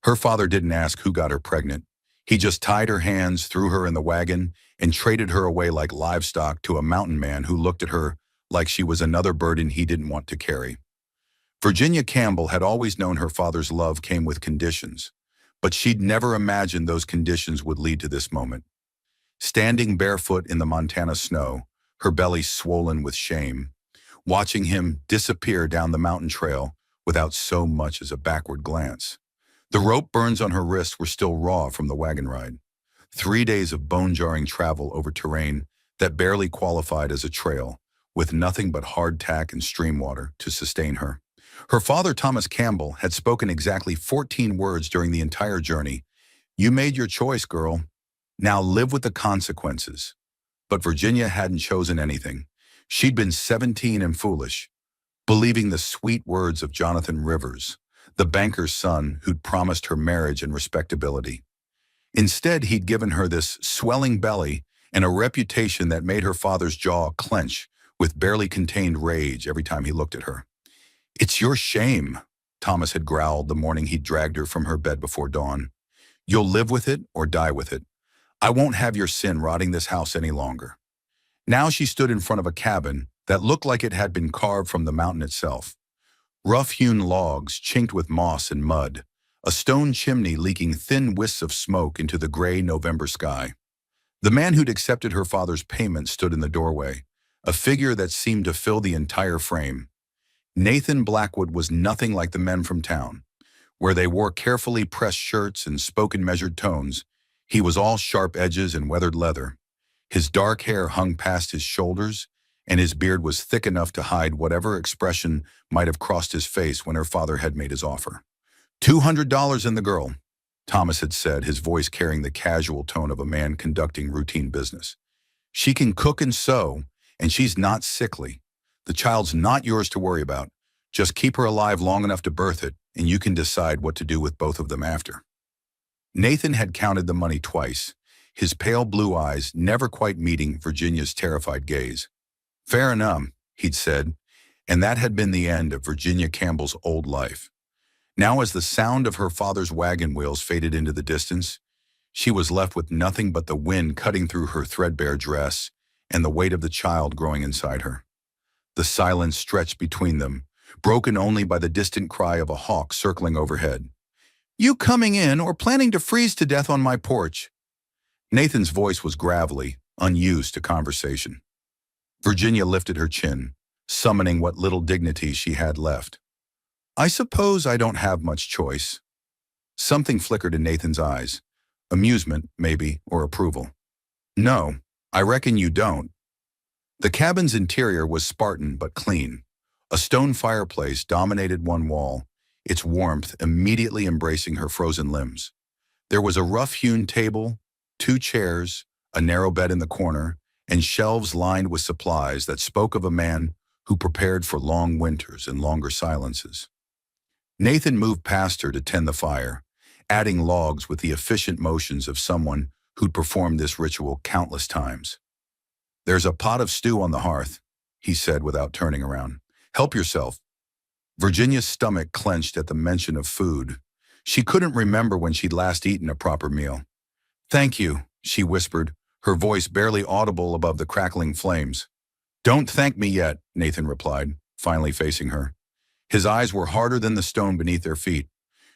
Her father didn't ask who got her pregnant. He just tied her hands, threw her in the wagon, and traded her away like livestock to a mountain man who looked at her like she was another burden he didn't want to carry. Virginia Campbell had always known her father's love came with conditions, but she'd never imagined those conditions would lead to this moment. Standing barefoot in the Montana snow, her belly swollen with shame, watching him disappear down the mountain trail without so much as a backward glance. The rope burns on her wrists were still raw from the wagon ride. 3 days of bone-jarring travel over terrain that barely qualified as a trail, with nothing but hardtack and stream water to sustain her. Her father, Thomas Campbell, had spoken exactly 14 words during the entire journey. "You made your choice, girl. Now live with the consequences." But Virginia hadn't chosen anything. She'd been 17 and foolish, believing the sweet words of Jonathan Rivers, the banker's son who'd promised her marriage and respectability. Instead, he'd given her this swelling belly and a reputation that made her father's jaw clench with barely contained rage every time he looked at her. "It's your shame," Thomas had growled the morning he'd dragged her from her bed before dawn. "You'll live with it or die with it. I won't have your sin rotting this house any longer." Now she stood in front of a cabin that looked like it had been carved from the mountain itself. Rough-hewn logs chinked with moss and mud, a stone chimney leaking thin wisps of smoke into the gray November sky. The man who'd accepted her father's payment stood in the doorway, a figure that seemed to fill the entire frame. Nathan Blackwood was nothing like the men from town, where they wore carefully pressed shirts and spoke in measured tones. He was all sharp edges and weathered leather. His dark hair hung past his shoulders, and his beard was thick enough to hide whatever expression might have crossed his face when her father had made his offer. $200 in the girl, Thomas had said, his voice carrying the casual tone of a man conducting routine business. "She can cook and sew, and she's not sickly. The child's not yours to worry about. Just keep her alive long enough to birth it, and you can decide what to do with both of them after." Nathan had counted the money twice, his pale blue eyes never quite meeting Virginia's terrified gaze. "Fair enough," he'd said, and that had been the end of Virginia Campbell's old life. Now, as the sound of her father's wagon wheels faded into the distance, she was left with nothing but the wind cutting through her threadbare dress and the weight of the child growing inside her. The silence stretched between them, broken only by the distant cry of a hawk circling overhead. "You coming in or planning to freeze to death on my porch?" Nathan's voice was gravelly, unused to conversation. Virginia lifted her chin, summoning what little dignity she had left. "I suppose I don't have much choice." Something flickered in Nathan's eyes. Amusement, maybe, or approval. "No, I reckon you don't." The cabin's interior was Spartan but clean. A stone fireplace dominated one wall, its warmth immediately embracing her frozen limbs. There was a rough-hewn table, 2 chairs, a narrow bed in the corner, and shelves lined with supplies that spoke of a man who prepared for long winters and longer silences. Nathan moved past her to tend the fire, adding logs with the efficient motions of someone who'd performed this ritual countless times. "There's a pot of stew on the hearth," he said without turning around. "Help yourself." Virginia's stomach clenched at the mention of food. She couldn't remember when she'd last eaten a proper meal. "Thank you," she whispered, her voice barely audible above the crackling flames. "Don't thank me yet," Nathan replied, finally facing her. His eyes were harder than the stone beneath their feet.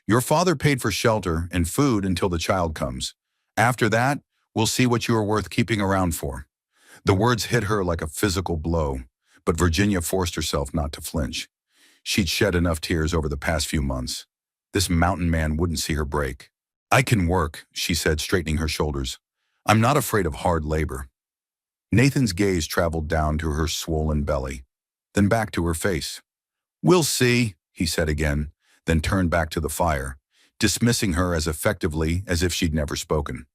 "Your father paid for shelter and food until the child comes. After that, we'll see what you are worth keeping around for." The words hit her like a physical blow, but Virginia forced herself not to flinch. She'd shed enough tears over the past few months. This mountain man wouldn't see her break. "I can work," she said, straightening her shoulders. "I'm not afraid of hard labor." Nathan's gaze traveled down to her swollen belly, then back to her face. "We'll see," he said again, then turned back to the fire, dismissing her as effectively as if she'd never spoken.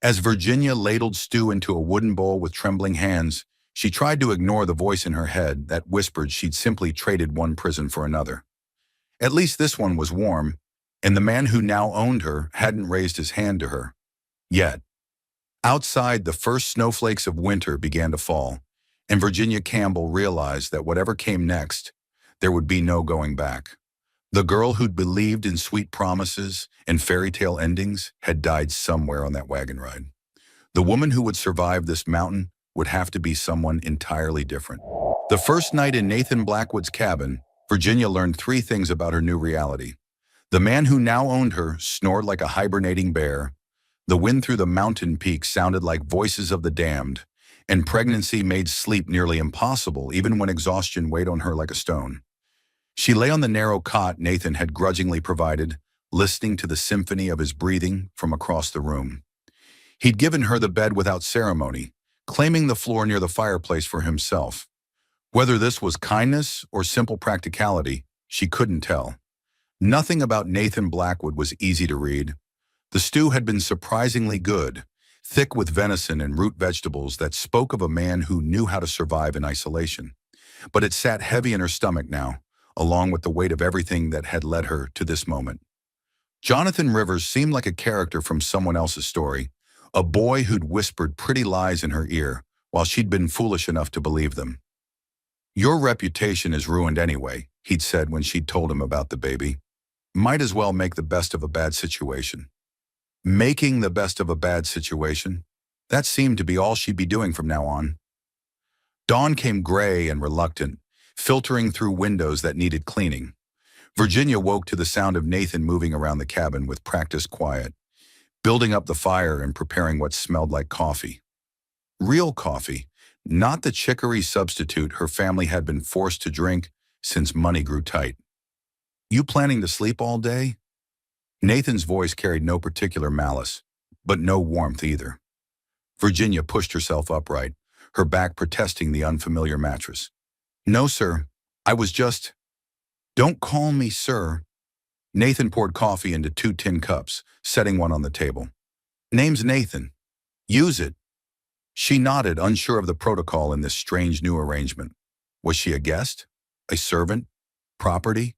As Virginia ladled stew into a wooden bowl with trembling hands, she tried to ignore the voice in her head that whispered she'd simply traded one prison for another. At least this one was warm, and the man who now owned her hadn't raised his hand to her. Yet. Outside, the first snowflakes of winter began to fall, and Virginia Campbell realized that whatever came next, there would be no going back. The girl who'd believed in sweet promises and fairy tale endings had died somewhere on that wagon ride. The woman who would survive this mountain would have to be someone entirely different. The first night in Nathan Blackwood's cabin, Virginia learned three things about her new reality. The man who now owned her snored like a hibernating bear. The wind through the mountain peaks sounded like voices of the damned, and pregnancy made sleep nearly impossible even when exhaustion weighed on her like a stone. She lay on the narrow cot Nathan had grudgingly provided, listening to the symphony of his breathing from across the room. He'd given her the bed without ceremony, claiming the floor near the fireplace for himself. Whether this was kindness or simple practicality, she couldn't tell. Nothing about Nathan Blackwood was easy to read. The stew had been surprisingly good, thick with venison and root vegetables that spoke of a man who knew how to survive in isolation. But it sat heavy in her stomach now, along with the weight of everything that had led her to this moment. Jonathan Rivers seemed like a character from someone else's story, a boy who'd whispered pretty lies in her ear while she'd been foolish enough to believe them. "Your reputation is ruined anyway," he'd said when she'd told him about the baby. "Might as well make the best of a bad situation." Making the best of a bad situation? That seemed to be all she'd be doing from now on. Dawn came gray and reluctant, filtering through windows that needed cleaning. Virginia woke to the sound of Nathan moving around the cabin with practiced quiet, building up the fire and preparing what smelled like coffee. Real coffee, not the chicory substitute her family had been forced to drink since money grew tight. "You planning to sleep all day?" Nathan's voice carried no particular malice, but no warmth either. Virginia pushed herself upright, her back protesting the unfamiliar mattress. "No, sir. I was just—" "Don't call me sir." Nathan poured coffee into 2 tin cups, setting one on the table. "Name's Nathan. Use it." She nodded, unsure of the protocol in this strange new arrangement. Was she a guest? A servant? Property?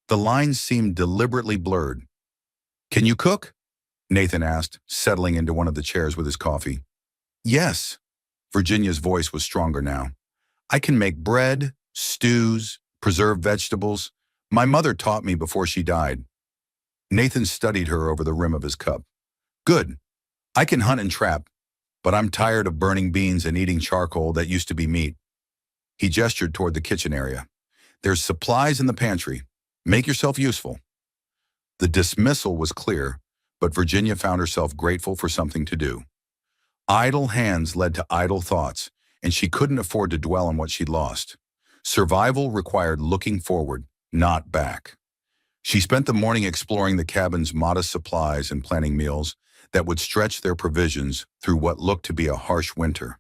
The lines seemed deliberately blurred. "Can you cook?" Nathan asked, settling into one of the chairs with his coffee. "Yes." Virginia's voice was stronger now. "I can make bread, stews, preserved vegetables. My mother taught me before she died." Nathan studied her over the rim of his cup. "Good. I can hunt and trap, but I'm tired of burning beans and eating charcoal that used to be meat." He gestured toward the kitchen area. "There's supplies in the pantry. Make yourself useful." The dismissal was clear, but Virginia found herself grateful for something to do. Idle hands led to idle thoughts, and she couldn't afford to dwell on what she'd lost. Survival required looking forward, not back. She spent the morning exploring the cabin's modest supplies and planning meals that would stretch their provisions through what looked to be a harsh winter.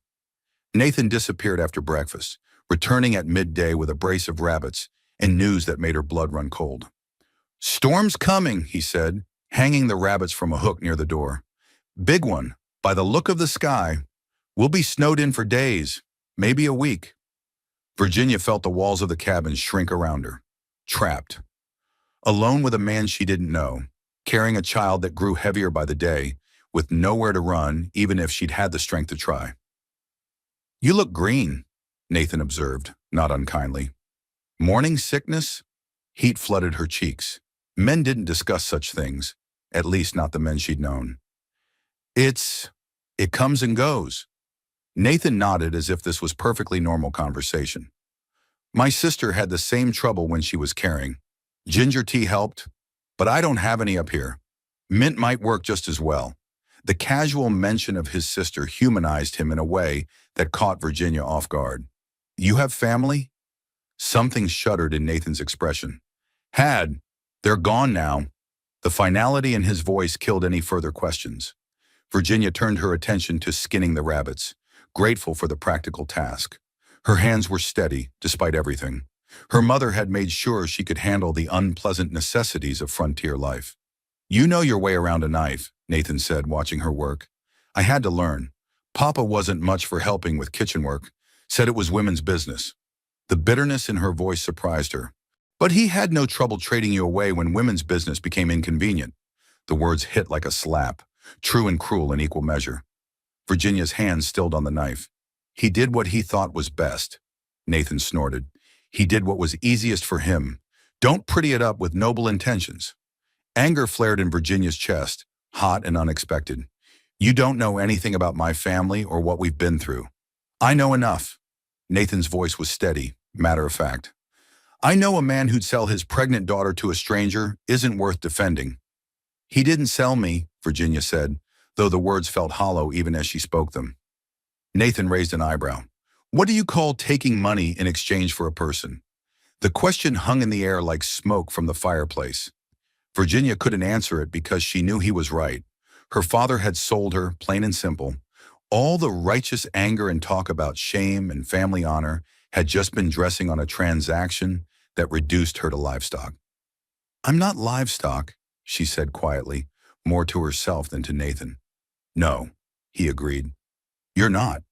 Nathan disappeared after breakfast, returning at midday with a brace of rabbits and news that made her blood run cold. "Storm's coming," he said, hanging the rabbits from a hook near the door. "Big one, by the look of the sky. We'll be snowed in for days, maybe a week." Virginia felt the walls of the cabin shrink around her. Trapped. Alone with a man she didn't know, carrying a child that grew heavier by the day, with nowhere to run even if she'd had the strength to try. "You look green," Nathan observed, not unkindly. Morning sickness? Heat flooded her cheeks. Men didn't discuss such things, at least not the men she'd known. It comes and goes." Nathan nodded as if this was perfectly normal conversation. "My sister had the same trouble when she was carrying. Ginger tea helped, but I don't have any up here. Mint might work just as well." The casual mention of his sister humanized him in a way that caught Virginia off guard. "You have family?" Something shuddered in Nathan's expression. "Had. They're gone now." The finality in his voice killed any further questions. Virginia turned her attention to skinning the rabbits, grateful for the practical task. Her hands were steady, despite everything. Her mother had made sure she could handle the unpleasant necessities of frontier life. "You know your way around a knife," Nathan said, watching her work. "I had to learn. Papa wasn't much for helping with kitchen work, said it was women's business." The bitterness in her voice surprised her. "But he had no trouble trading you away when women's business became inconvenient." The words hit like a slap, true and cruel in equal measure. Virginia's hand stilled on the knife. "He did what he thought was best," Nathan snorted. "He did what was easiest for him, Don't pretty it up with noble intentions. Anger flared in Virginia's chest, hot and unexpected. You don't know anything about my family or what we've been through. I know enough. Nathan's voice was steady, matter of fact. I know a man who'd sell his pregnant daughter to a stranger isn't worth defending. He didn't sell me, Virginia said, though the words felt hollow even as she spoke them. Nathan raised an eyebrow. What do you call taking money in exchange for a person? The question hung in the air like smoke from the fireplace. Virginia couldn't answer it because she knew he was right. Her father had sold her, plain and simple. All the righteous anger and talk about shame and family honor had just been dressing on a transaction that reduced her to livestock. I'm not livestock, she said quietly, more to herself than to Nathan. No, he agreed. You're not.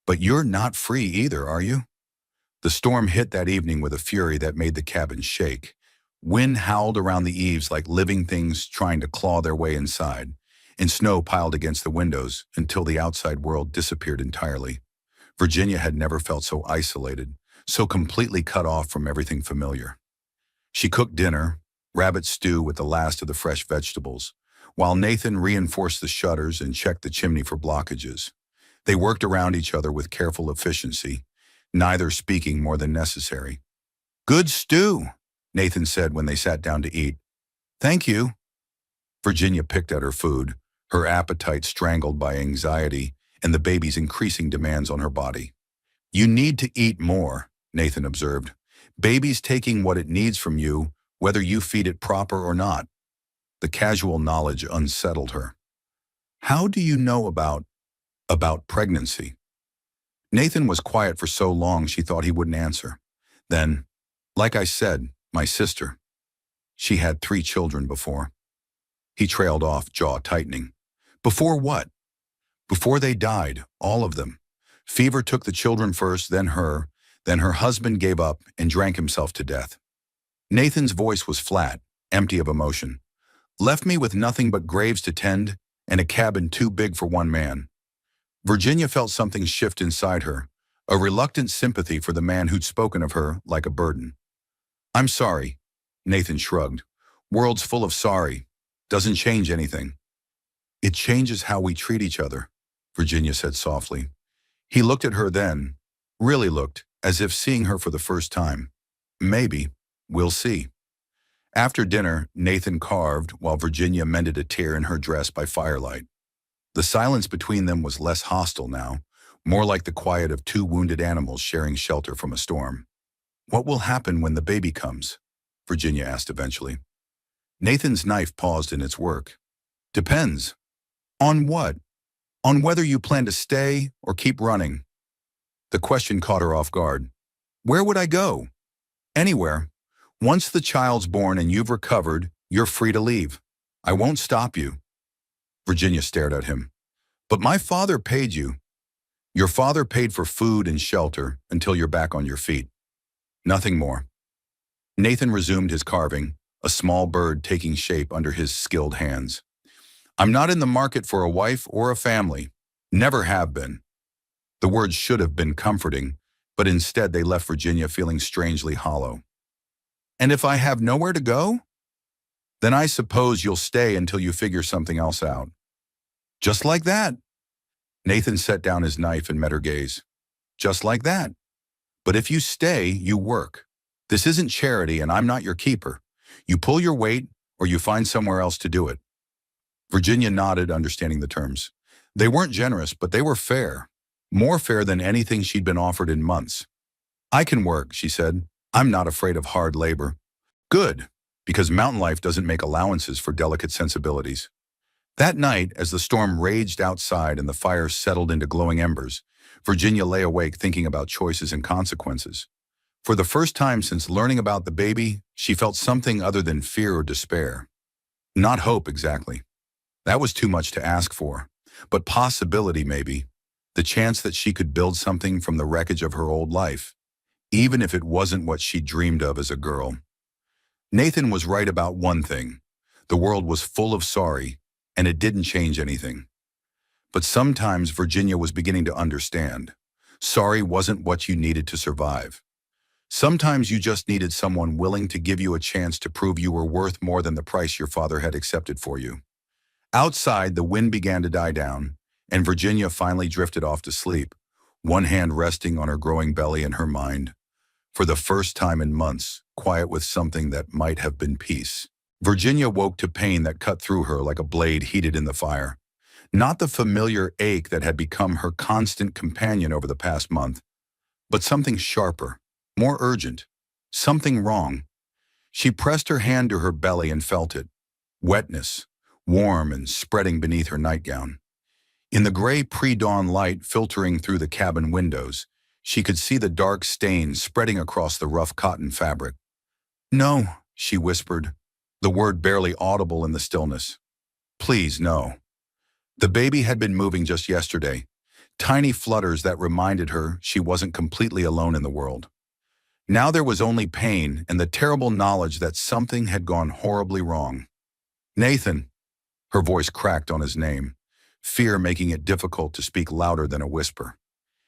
But you're not free either, are you? The storm hit that evening with a fury that made the cabin shake. Wind howled around the eaves like living things trying to claw their way inside, and snow piled against the windows until the outside world disappeared entirely. Virginia had never felt so isolated, so completely cut off from everything familiar. She cooked dinner, rabbit stew with the last of the fresh vegetables, while Nathan reinforced the shutters and checked the chimney for blockages. They worked around each other with careful efficiency, neither speaking more than necessary. Good stew, Nathan said when they sat down to eat. Thank you. Virginia picked at her food, her appetite strangled by anxiety and the baby's increasing demands on her body. You need to eat more, Nathan observed. Baby's taking what it needs from you, whether you feed it proper or not. The casual knowledge unsettled her. How do you know about pregnancy? Nathan was quiet for so long she thought he wouldn't answer. Then, like I said, my sister. She had 3 children before. He trailed off, jaw tightening. Before what? Before they died, all of them. Fever took the children first, then her husband gave up and drank himself to death. Nathan's voice was flat, empty of emotion. Left me with nothing but graves to tend and a cabin too big for one man. Virginia felt something shift inside her, a reluctant sympathy for the man who'd spoken of her like a burden. I'm sorry, Nathan shrugged. World's full of sorry. Doesn't change anything. It changes how we treat each other, Virginia said softly. He looked at her then, really looked, as if seeing her for the first time. Maybe. We'll see. After dinner, Nathan carved while Virginia mended a tear in her dress by firelight. The silence between them was less hostile now, more like the quiet of 2 wounded animals sharing shelter from a storm. What will happen when the baby comes? Virginia asked eventually. Nathan's knife paused in its work. Depends. On what? On whether you plan to stay or keep running. The question caught her off guard. Where would I go? Anywhere. Once the child's born and you've recovered, you're free to leave. I won't stop you. Virginia stared at him. But my father paid you. Your father paid for food and shelter until you're back on your feet. Nothing more. Nathan resumed his carving, a small bird taking shape under his skilled hands. I'm not in the market for a wife or a family. Never have been. The words should have been comforting, but instead they left Virginia feeling strangely hollow. And if I have nowhere to go? Then I suppose you'll stay until you figure something else out. Just like that. Nathan set down his knife and met her gaze. Just like that. But if you stay, you work. This isn't charity and I'm not your keeper. You pull your weight or you find somewhere else to do it. Virginia nodded, understanding the terms. They weren't generous, but they were fair. More fair than anything she'd been offered in months. I can work, she said. I'm not afraid of hard labor. Good, because mountain life doesn't make allowances for delicate sensibilities. That night, as the storm raged outside and the fire settled into glowing embers, Virginia lay awake thinking about choices and consequences. For the first time since learning about the baby, she felt something other than fear or despair. Not hope, exactly. That was too much to ask for. But possibility, maybe. The chance that she could build something from the wreckage of her old life, even if it wasn't what she dreamed of as a girl. Nathan was right about one thing. The world was full of sorry, and it didn't change anything. But sometimes Virginia was beginning to understand. Sorry wasn't what you needed to survive. Sometimes you just needed someone willing to give you a chance to prove you were worth more than the price your father had accepted for you. Outside, the wind began to die down, and Virginia finally drifted off to sleep, one hand resting on her growing belly and her mind, for the first time in months, quiet with something that might have been peace. Virginia woke to pain that cut through her like a blade heated in the fire. Not the familiar ache that had become her constant companion over the past month, but something sharper, more urgent, something wrong. She pressed her hand to her belly and felt it, wetness, warm and spreading beneath her nightgown. In the gray pre-dawn light filtering through the cabin windows, she could see the dark stains spreading across the rough cotton fabric. "No," she whispered, the word barely audible in the stillness. "Please, no." The baby had been moving just yesterday, tiny flutters that reminded her she wasn't completely alone in the world. Now there was only pain and the terrible knowledge that something had gone horribly wrong. "Nathan," her voice cracked on his name, fear making it difficult to speak louder than a whisper.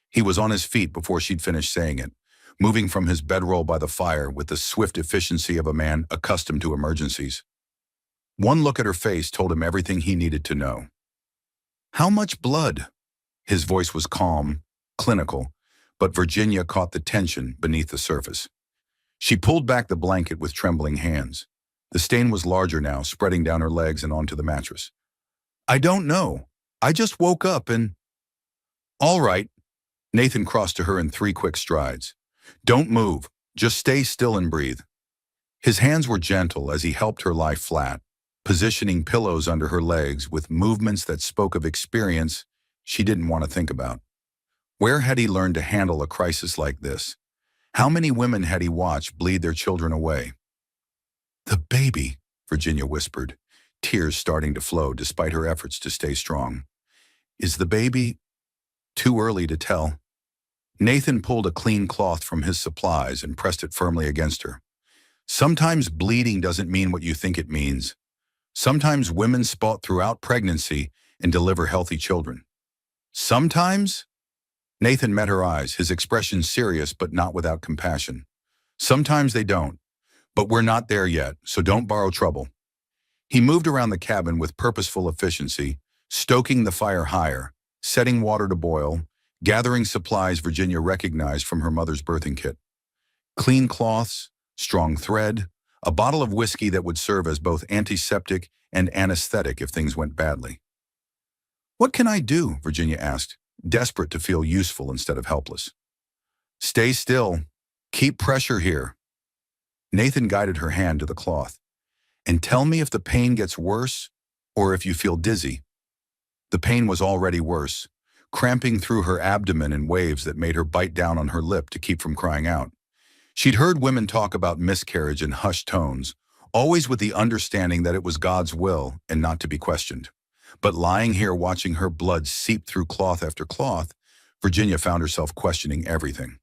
He was on his feet before she'd finished saying it, moving from his bedroll by the fire with the swift efficiency of a man accustomed to emergencies. One look at her face told him everything he needed to know. "How much blood?" His voice was calm, clinical, but Virginia caught the tension beneath the surface. She pulled back the blanket with trembling hands. The stain was larger now, spreading down her legs and onto the mattress. "I don't know. I just woke up and—" "All right." Nathan crossed to her in 3 quick strides. "Don't move. Just stay still and breathe." His hands were gentle as he helped her lie flat, positioning pillows under her legs with movements that spoke of experience she didn't want to think about. Where had he learned to handle a crisis like this? How many women had he watched bleed their children away? "The baby," Virginia whispered, tears starting to flow despite her efforts to stay strong. "Is the baby—" "Too early to tell." Nathan pulled a clean cloth from his supplies and pressed it firmly against her. "Sometimes bleeding doesn't mean what you think it means. Sometimes women spot throughout pregnancy and deliver healthy children." "Sometimes?" Nathan met her eyes, his expression serious but not without compassion. "Sometimes they don't. But we're not there yet, so don't borrow trouble." He moved around the cabin with purposeful efficiency, stoking the fire higher, setting water to boil, gathering supplies Virginia recognized from her mother's birthing kit. Clean cloths, strong thread, a bottle of whiskey that would serve as both antiseptic and anesthetic if things went badly. "What can I do?" Virginia asked, desperate to feel useful instead of helpless. "Stay still. Keep pressure here." Nathan guided her hand to the cloth. "And tell me if the pain gets worse or if you feel dizzy." The pain was already worse, cramping through her abdomen in waves that made her bite down on her lip to keep from crying out. She'd heard women talk about miscarriage in hushed tones, always with the understanding that it was God's will and not to be questioned. But lying here watching her blood seep through cloth after cloth, Virginia found herself questioning everything.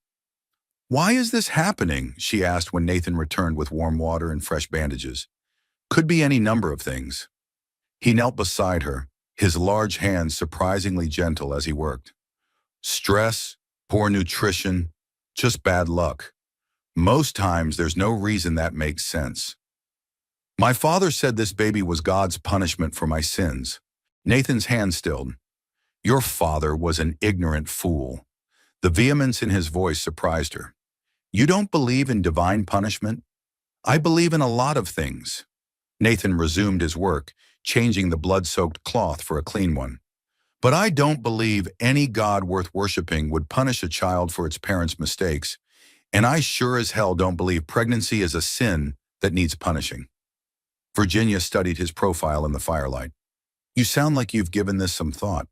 "Why is this happening?" she asked when Nathan returned with warm water and fresh bandages. "Could be any number of things." He knelt beside her, his large hands surprisingly gentle as he worked. "Stress, poor nutrition, just bad luck. Most times there's no reason that makes sense. My father said this baby was God's punishment for my sins." Nathan's hand stilled. "Your father was an ignorant fool." The vehemence in his voice surprised her. "You don't believe in divine punishment? I believe in a lot of things." Nathan resumed his work, changing the blood-soaked cloth for a clean one. "But I don't believe any God worth worshiping would punish a child for its parents' mistakes, and I sure as hell don't believe pregnancy is a sin that needs punishing." Virginia studied his profile in the firelight. "You sound like you've given this some thought."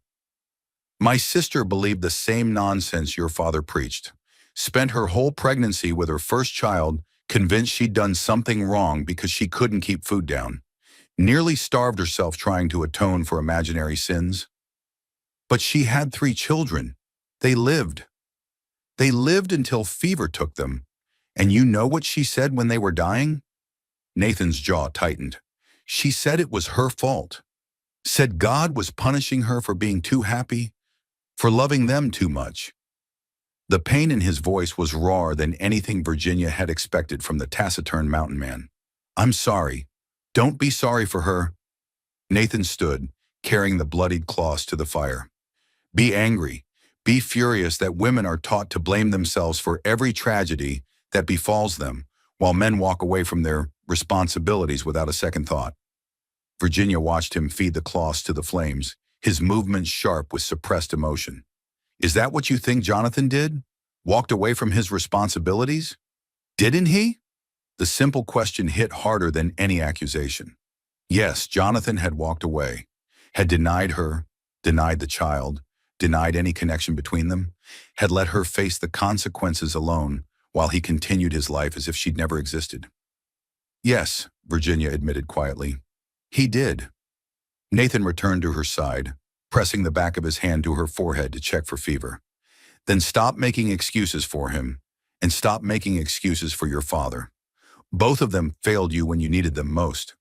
"My sister believed the same nonsense your father preached. Spent her whole pregnancy with her first child, convinced she'd done something wrong because she couldn't keep food down. Nearly starved herself trying to atone for imaginary sins. But she had 3 children. They lived. They lived until fever took them. And you know what she said when they were dying?" Nathan's jaw tightened. "She said it was her fault. Said God was punishing her for being too happy, for loving them too much." The pain in his voice was rawer than anything Virginia had expected from the taciturn mountain man. I'm sorry. Don't be sorry for her. Nathan stood, carrying the bloodied cloths to the fire. Be angry. Be furious that women are taught to blame themselves for every tragedy that befalls them, while men walk away from their responsibilities without a second thought. Virginia watched him feed the cloths to the flames, his movements sharp with suppressed emotion. Is that what you think Jonathan did? Walked away from his responsibilities? Didn't he? The simple question hit harder than any accusation. Yes, Jonathan had walked away, had denied her, denied the child, denied any connection between them, had let her face the consequences alone while he continued his life as if she'd never existed. Yes, Virginia admitted quietly. He did. Nathan returned to her side, pressing the back of his hand to her forehead to check for fever. Then stop making excuses for him, and stop making excuses for your father. Both of them failed you when you needed them most.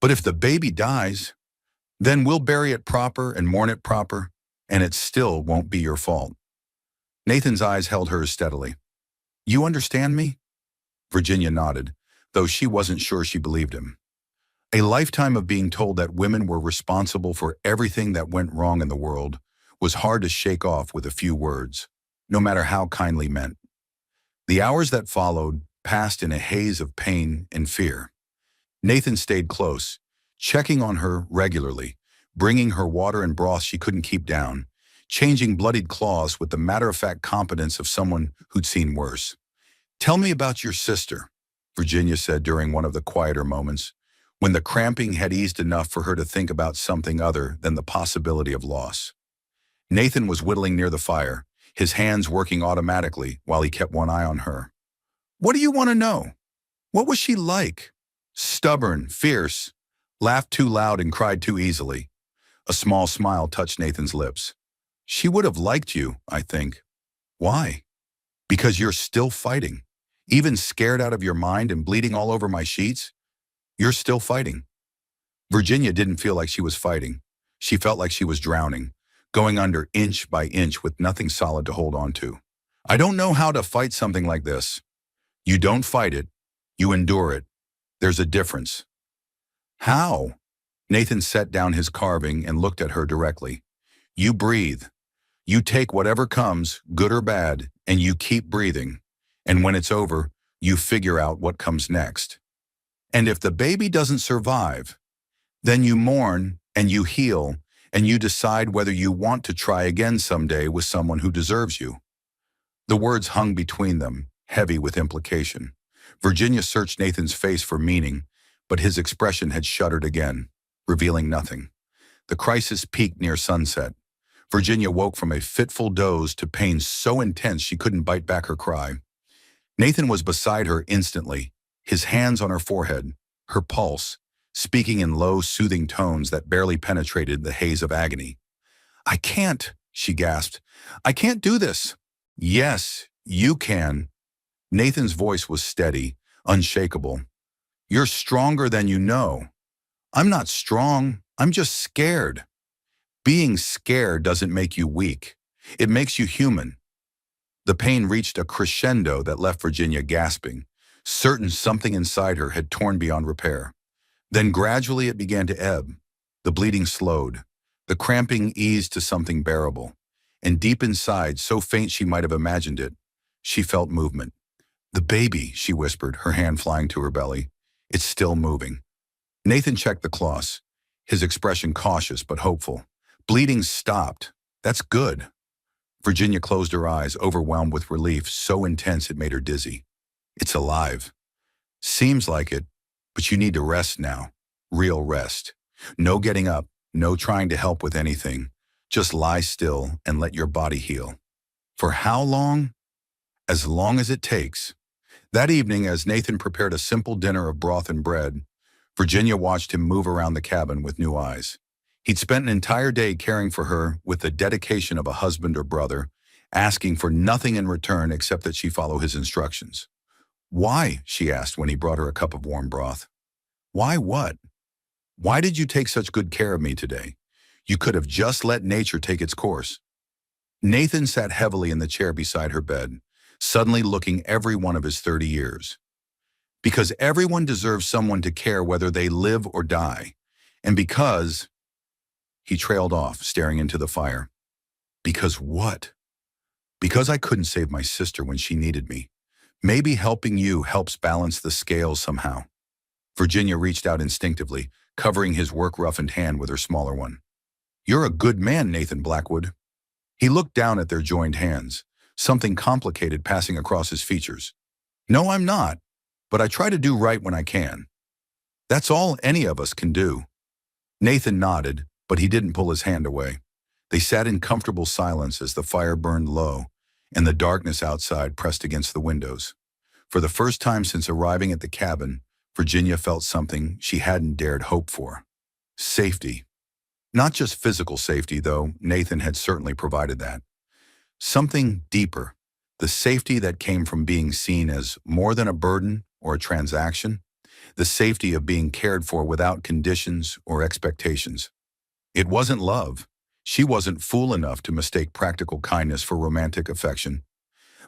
But if the baby dies, then we'll bury it proper and mourn it proper, and it still won't be your fault. Nathan's eyes held hers steadily. You understand me? Virginia nodded, though she wasn't sure she believed him. A lifetime of being told that women were responsible for everything that went wrong in the world was hard to shake off with a few words, no matter how kindly meant. The hours that followed passed in a haze of pain and fear. Nathan stayed close, checking on her regularly, bringing her water and broth she couldn't keep down, changing bloodied cloths with the matter-of-fact competence of someone who'd seen worse. Tell me about your sister, Virginia said during one of the quieter moments, when the cramping had eased enough for her to think about something other than the possibility of loss. Nathan was whittling near the fire, his hands working automatically while he kept one eye on her. What do you want to know? What was she like? Stubborn, fierce, laughed too loud and cried too easily. A small smile touched Nathan's lips. She would have liked you, I think. Why? Because you're still fighting. Even scared out of your mind and bleeding all over my sheets, you're still fighting. Virginia didn't feel like she was fighting. She felt like she was drowning, going under inch by inch with nothing solid to hold on to. I don't know how to fight something like this. You don't fight it. You endure it. There's a difference. How? Nathan set down his carving and looked at her directly. You breathe. You take whatever comes, good or bad, and you keep breathing. And when it's over, you figure out what comes next. And if the baby doesn't survive, then you mourn and you heal and you decide whether you want to try again someday with someone who deserves you. The words hung between them, heavy with implication. Virginia searched Nathan's face for meaning, but his expression had shuddered again, revealing nothing. The crisis peaked near sunset. Virginia woke from a fitful doze to pain so intense she couldn't bite back her cry. Nathan was beside her instantly, his hands on her forehead, her pulse, speaking in low, soothing tones that barely penetrated the haze of agony. I can't, she gasped. I can't do this. Yes, you can. Nathan's voice was steady, unshakable. You're stronger than you know. I'm not strong. I'm just scared. Being scared doesn't make you weak. It makes you human. The pain reached a crescendo that left Virginia gasping, certain something inside her had torn beyond repair. Then gradually it began to ebb. The bleeding slowed. The cramping eased to something bearable. And deep inside, so faint she might have imagined it, she felt movement. The baby, she whispered, her hand flying to her belly. It's still moving. Nathan checked the cloths, his expression cautious but hopeful. Bleeding stopped. That's good. Virginia closed her eyes, overwhelmed with relief so intense it made her dizzy. It's alive. Seems like it, but you need to rest now. Real rest. No getting up, no trying to help with anything. Just lie still and let your body heal. For how long? As long as it takes. That evening, as Nathan prepared a simple dinner of broth and bread, Virginia watched him move around the cabin with new eyes. He'd spent an entire day caring for her with the dedication of a husband or brother, asking for nothing in return except that she follow his instructions. Why? She asked when he brought her a cup of warm broth. Why what? Why did you take such good care of me today? You could have just let nature take its course. Nathan sat heavily in the chair beside her bed, suddenly looking every one of his 30 years. Because everyone deserves someone to care whether they live or die. And because, he trailed off, staring into the fire. Because what? Because I couldn't save my sister when she needed me. Maybe helping you helps balance the scales somehow. Virginia reached out instinctively, covering his work-roughened hand with her smaller one. You're a good man, Nathan Blackwood. He looked down at their joined hands, something complicated passing across his features. No, I'm not, but I try to do right when I can. That's all any of us can do. Nathan nodded, but he didn't pull his hand away. They sat in comfortable silence as the fire burned low and the darkness outside pressed against the windows. For the first time since arriving at the cabin, Virginia felt something she hadn't dared hope for. Safety. Not just physical safety, though Nathan had certainly provided that. Something deeper, the safety that came from being seen as more than a burden or a transaction, the safety of being cared for without conditions or expectations. It wasn't love. She wasn't fool enough to mistake practical kindness for romantic affection.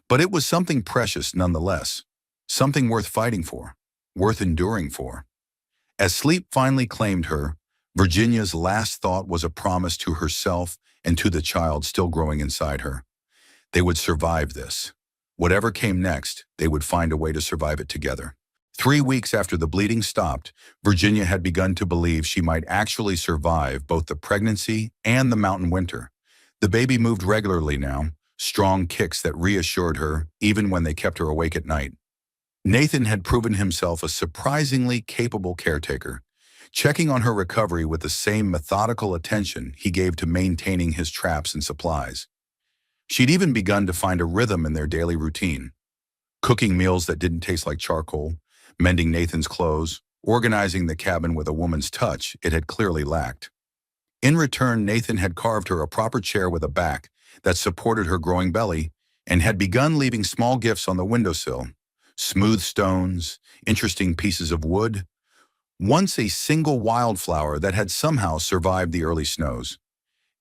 But it was something precious nonetheless, something worth fighting for, worth enduring for. As sleep finally claimed her, Virginia's last thought was a promise to herself and to the child still growing inside her. They would survive this. Whatever came next, they would find a way to survive it together. 3 weeks after the bleeding stopped, Virginia had begun to believe she might actually survive both the pregnancy and the mountain winter. The baby moved regularly now, strong kicks that reassured her even when they kept her awake at night. Nathan had proven himself a surprisingly capable caretaker, checking on her recovery with the same methodical attention he gave to maintaining his traps and supplies. She'd even begun to find a rhythm in their daily routine, cooking meals that didn't taste like charcoal, mending Nathan's clothes, organizing the cabin with a woman's touch it had clearly lacked. In return, Nathan had carved her a proper chair with a back that supported her growing belly and had begun leaving small gifts on the windowsill, smooth stones, interesting pieces of wood, once a single wildflower that had somehow survived the early snows.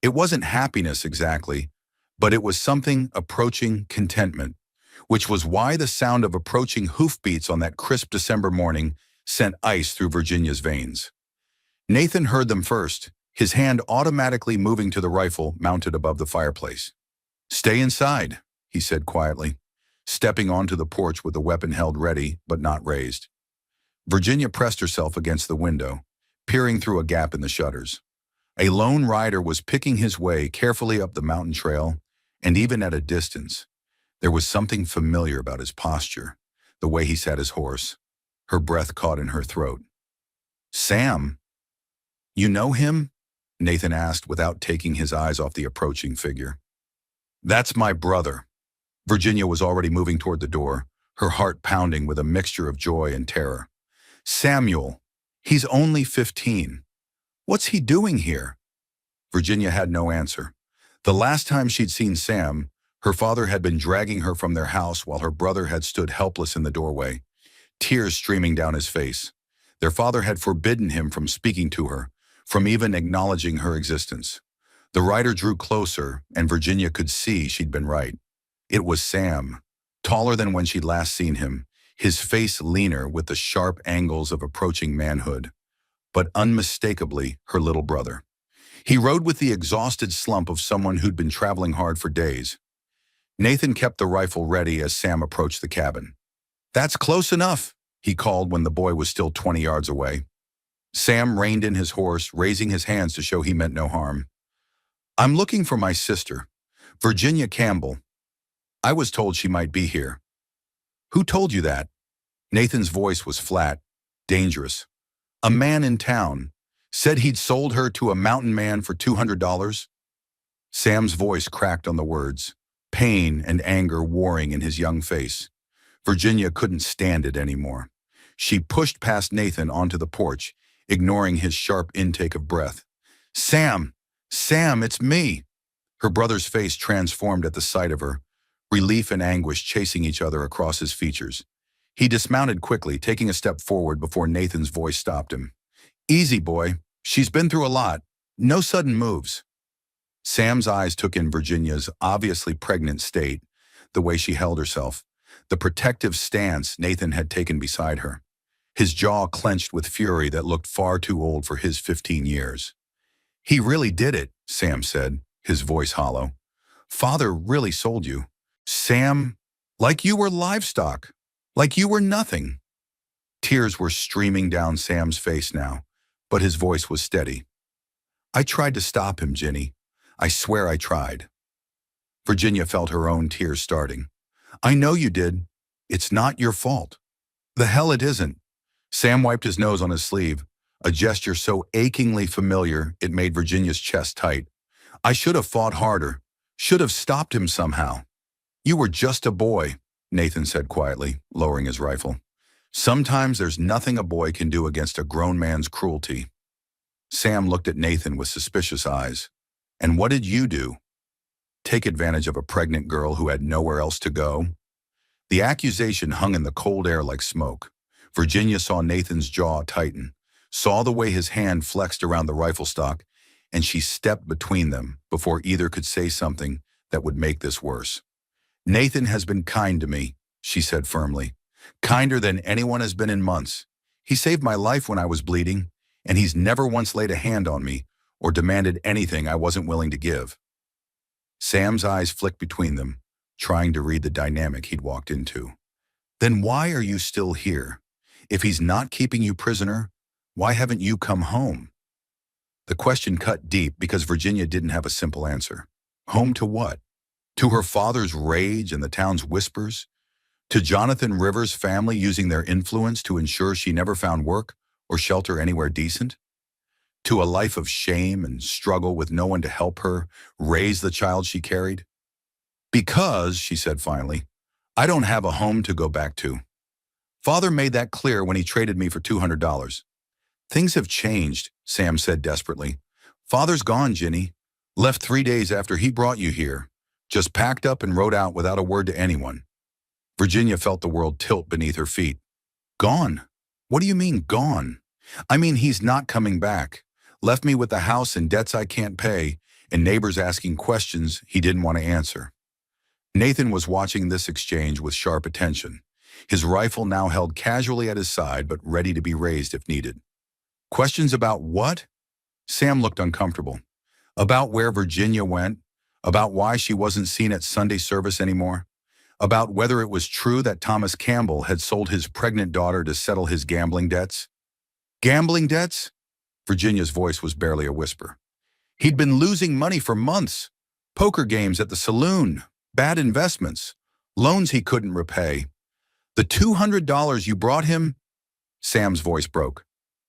It wasn't happiness exactly, but it was something approaching contentment, which was why the sound of approaching hoofbeats on that crisp December morning sent ice through Virginia's veins. Nathan heard them first, his hand automatically moving to the rifle mounted above the fireplace. "Stay inside," he said quietly, stepping onto the porch with the weapon held ready but not raised. Virginia pressed herself against the window, peering through a gap in the shutters. A lone rider was picking his way carefully up the mountain trail, and even at a distance, there was something familiar about his posture, the way he sat his horse. Her breath caught in her throat. "Sam? You know him?" Nathan asked without taking his eyes off the approaching figure. "That's my brother." Virginia was already moving toward the door, her heart pounding with a mixture of joy and terror. "Samuel, he's only 15. What's he doing here?" Virginia had no answer. The last time she'd seen Sam, her father had been dragging her from their house while her brother had stood helpless in the doorway, tears streaming down his face. Their father had forbidden him from speaking to her, from even acknowledging her existence. The rider drew closer, and Virginia could see she'd been right. It was Sam, taller than when she'd last seen him, his face leaner with the sharp angles of approaching manhood, but unmistakably her little brother. He rode with the exhausted slump of someone who'd been traveling hard for days. Nathan kept the rifle ready as Sam approached the cabin. "That's close enough," he called when the boy was still 20 yards away. Sam reined in his horse, raising his hands to show he meant no harm. "I'm looking for my sister, Virginia Campbell. I was told she might be here." "Who told you that?" Nathan's voice was flat, dangerous. "A man in town. Said he'd sold her to a mountain man for $200. Sam's voice cracked on the words, pain and anger warring in his young face. Virginia couldn't stand it anymore. She pushed past Nathan onto the porch, ignoring his sharp intake of breath. "Sam! Sam, it's me!" Her brother's face transformed at the sight of her, relief and anguish chasing each other across his features. He dismounted quickly, taking a step forward before Nathan's voice stopped him. "Easy, boy. She's been through a lot. No sudden moves." Sam's eyes took in Virginia's obviously pregnant state, the way she held herself, the protective stance Nathan had taken beside her. His jaw clenched with fury that looked far too old for his 15 years. "He really did it," Sam said, his voice hollow. "Father really sold you. Sam, like you were livestock, like you were nothing." Tears were streaming down Sam's face now, but his voice was steady. "I tried to stop him, Ginny. I swear I tried." Virginia felt her own tears starting. "I know you did. It's not your fault." "The hell it isn't." Sam wiped his nose on his sleeve, a gesture so achingly familiar it made Virginia's chest tight. "I should have fought harder, should have stopped him somehow." "You were just a boy," Nathan said quietly, lowering his rifle. "Sometimes there's nothing a boy can do against a grown man's cruelty." Sam looked at Nathan with suspicious eyes. "And what did you do? Take advantage of a pregnant girl who had nowhere else to go?" The accusation hung in the cold air like smoke. Virginia saw Nathan's jaw tighten, saw the way his hand flexed around the rifle stock, and she stepped between them before either could say something that would make this worse. "Nathan has been kind to me," she said firmly. "Kinder than anyone has been in months. He saved my life when I was bleeding, and he's never once laid a hand on me or demanded anything I wasn't willing to give." Sam's eyes flicked between them, trying to read the dynamic he'd walked into. "Then why are you still here? If he's not keeping you prisoner, why haven't you come home?" The question cut deep because Virginia didn't have a simple answer. Home to what? To her father's rage and the town's whispers? To Jonathan Rivers' family using their influence to ensure she never found work or shelter anywhere decent? To a life of shame and struggle with no one to help her raise the child she carried? "Because," she said finally, "I don't have a home to go back to. Father made that clear when he traded me for $200. "Things have changed," Sam said desperately. "Father's gone, Ginny. Left 3 days after he brought you here. Just packed up and rode out without a word to anyone." Virginia felt the world tilt beneath her feet. "Gone? What do you mean, gone?" "I mean, he's not coming back. Left me with the house and debts I can't pay, and neighbors asking questions he didn't want to answer." Nathan was watching this exchange with sharp attention, his rifle now held casually at his side but ready to be raised if needed. "Questions about what?" Sam looked uncomfortable. "About where Virginia went, about why she wasn't seen at Sunday service anymore, about whether it was true that Thomas Campbell had sold his pregnant daughter to settle his gambling debts." "Gambling debts?" Virginia's voice was barely a whisper. "He'd been losing money for months. Poker games at the saloon, bad investments, loans he couldn't repay. The $200 you brought him?" Sam's voice broke.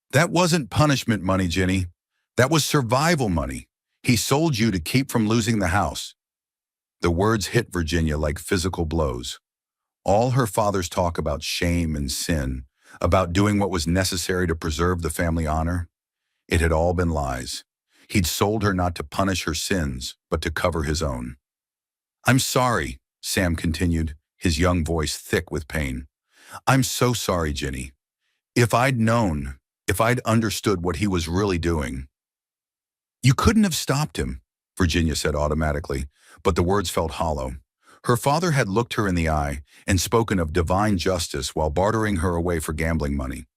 "That wasn't punishment money, Ginny. That was survival money. He sold you to keep from losing the house." The words hit Virginia like physical blows. All her father's talk about shame and sin, about doing what was necessary to preserve the family honor, it had all been lies. He'd sold her not to punish her sins, but to cover his own. "I'm sorry," Sam continued, his young voice thick with pain. "I'm so sorry, Ginny. If I'd known, if I'd understood what he was really doing." "You couldn't have stopped him," Virginia said automatically, but the words felt hollow. Her father had looked her in the eye and spoken of divine justice while bartering her away for gambling money.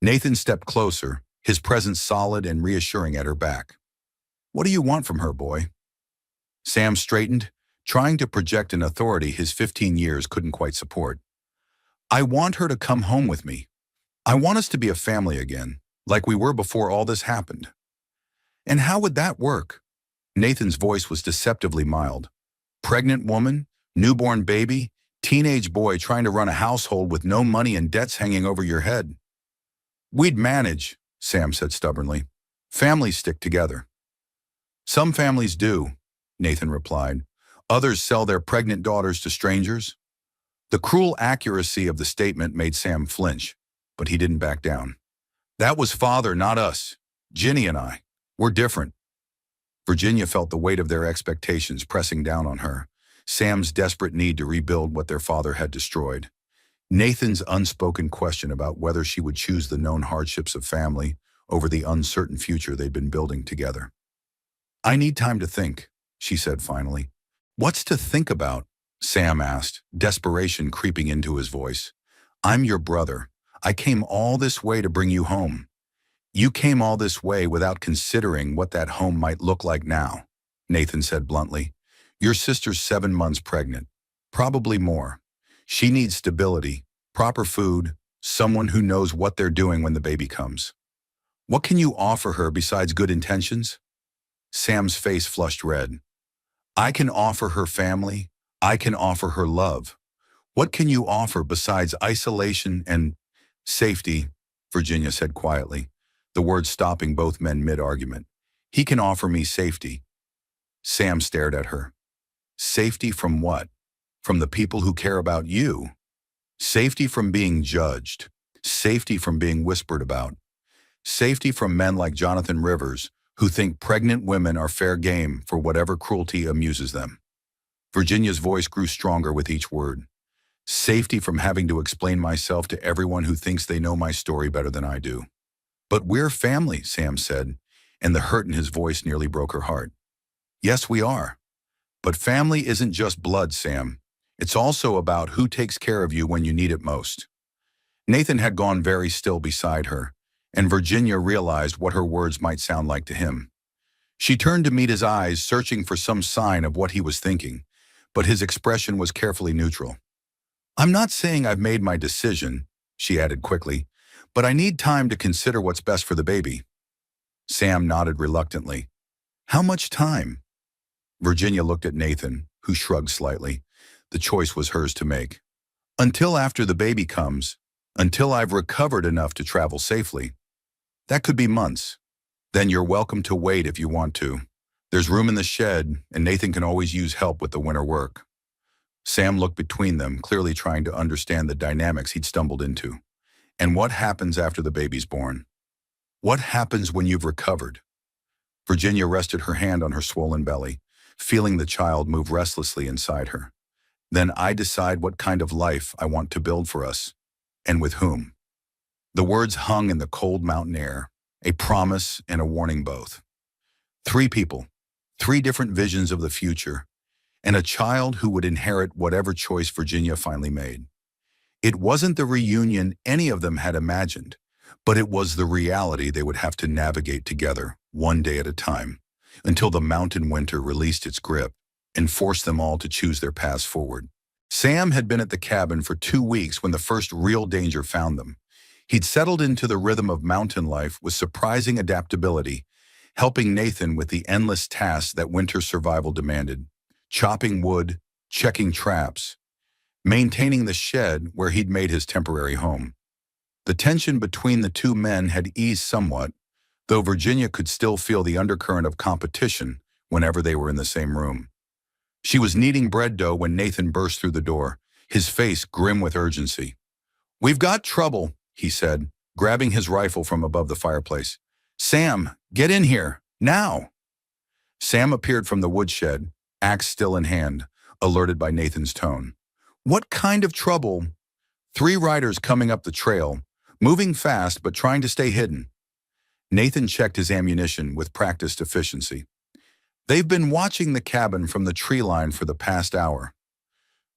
Nathan stepped closer, his presence solid and reassuring at her back. "What do you want from her, boy?" Sam straightened, trying to project an authority his 15 years couldn't quite support. "I want her to come home with me. I want us to be a family again, like we were before all this happened." "And how would that work?" Nathan's voice was deceptively mild. "Pregnant woman, newborn baby, teenage boy trying to run a household with no money and debts hanging over your head." "We'd manage," Sam said stubbornly. "Families stick together." "Some families do," Nathan replied. "Others sell their pregnant daughters to strangers." The cruel accuracy of the statement made Sam flinch, but he didn't back down. "That was Father, not us. Ginny and I. We're different." Virginia felt the weight of their expectations pressing down on her, Sam's desperate need to rebuild what their father had destroyed, Nathan's unspoken question about whether she would choose the known hardships of family over the uncertain future they'd been building together. I need time to think, she said finally. What's to think about? Sam asked, desperation creeping into his voice. I'm your brother. I came all this way to bring you home. You came all this way without considering what that home might look like now, Nathan said bluntly. Your sister's 7 months pregnant. Probably more. She needs stability, proper food, someone who knows what they're doing when the baby comes. What can you offer her besides good intentions? Sam's face flushed red. I can offer her family. I can offer her love. What can you offer besides isolation and safety? Virginia said quietly, the words stopping both men mid-argument. He can offer me safety. Sam stared at her. Safety from what? From the people who care about you. Safety from being judged. Safety from being whispered about. Safety from men like Jonathan Rivers, who think pregnant women are fair game for whatever cruelty amuses them. Virginia's voice grew stronger with each word. Safety from having to explain myself to everyone who thinks they know my story better than I do. But we're family, Sam said, and the hurt in his voice nearly broke her heart. Yes, we are. But family isn't just blood, Sam. It's also about who takes care of you when you need it most. Nathan had gone very still beside her, and Virginia realized what her words might sound like to him. She turned to meet his eyes, searching for some sign of what he was thinking, but his expression was carefully neutral. I'm not saying I've made my decision, she added quickly, but I need time to consider what's best for the baby. Sam nodded reluctantly. How much time? Virginia looked at Nathan, who shrugged slightly. The choice was hers to make. Until after the baby comes, until I've recovered enough to travel safely. That could be months. Then you're welcome to wait if you want to. There's room in the shed, and Nathan can always use help with the winter work. Sam looked between them, clearly trying to understand the dynamics he'd stumbled into. And what happens after the baby's born? What happens when you've recovered? Virginia rested her hand on her swollen belly, feeling the child move restlessly inside her. Then I decide what kind of life I want to build for us, and with whom. The words hung in the cold mountain air, a promise and a warning both. 3 people, 3 different visions of the future, and a child who would inherit whatever choice Virginia finally made. It wasn't the reunion any of them had imagined, but it was the reality they would have to navigate together, one day at a time, until the mountain winter released its grip and forced them all to choose their paths forward. Sam had been at the cabin for 2 weeks when the first real danger found them. He'd settled into the rhythm of mountain life with surprising adaptability, helping Nathan with the endless tasks that winter survival demanded. Chopping wood, checking traps, maintaining the shed where he'd made his temporary home. The tension between the 2 men had eased somewhat, though Virginia could still feel the undercurrent of competition whenever they were in the same room. She was kneading bread dough when Nathan burst through the door, his face grim with urgency. We've got trouble, he said, grabbing his rifle from above the fireplace. Sam, get in here, now! Sam appeared from the woodshed, axe still in hand, alerted by Nathan's tone. What kind of trouble? 3 riders coming up the trail, moving fast but trying to stay hidden. Nathan checked his ammunition with practiced efficiency. They've been watching the cabin from the tree line for the past hour.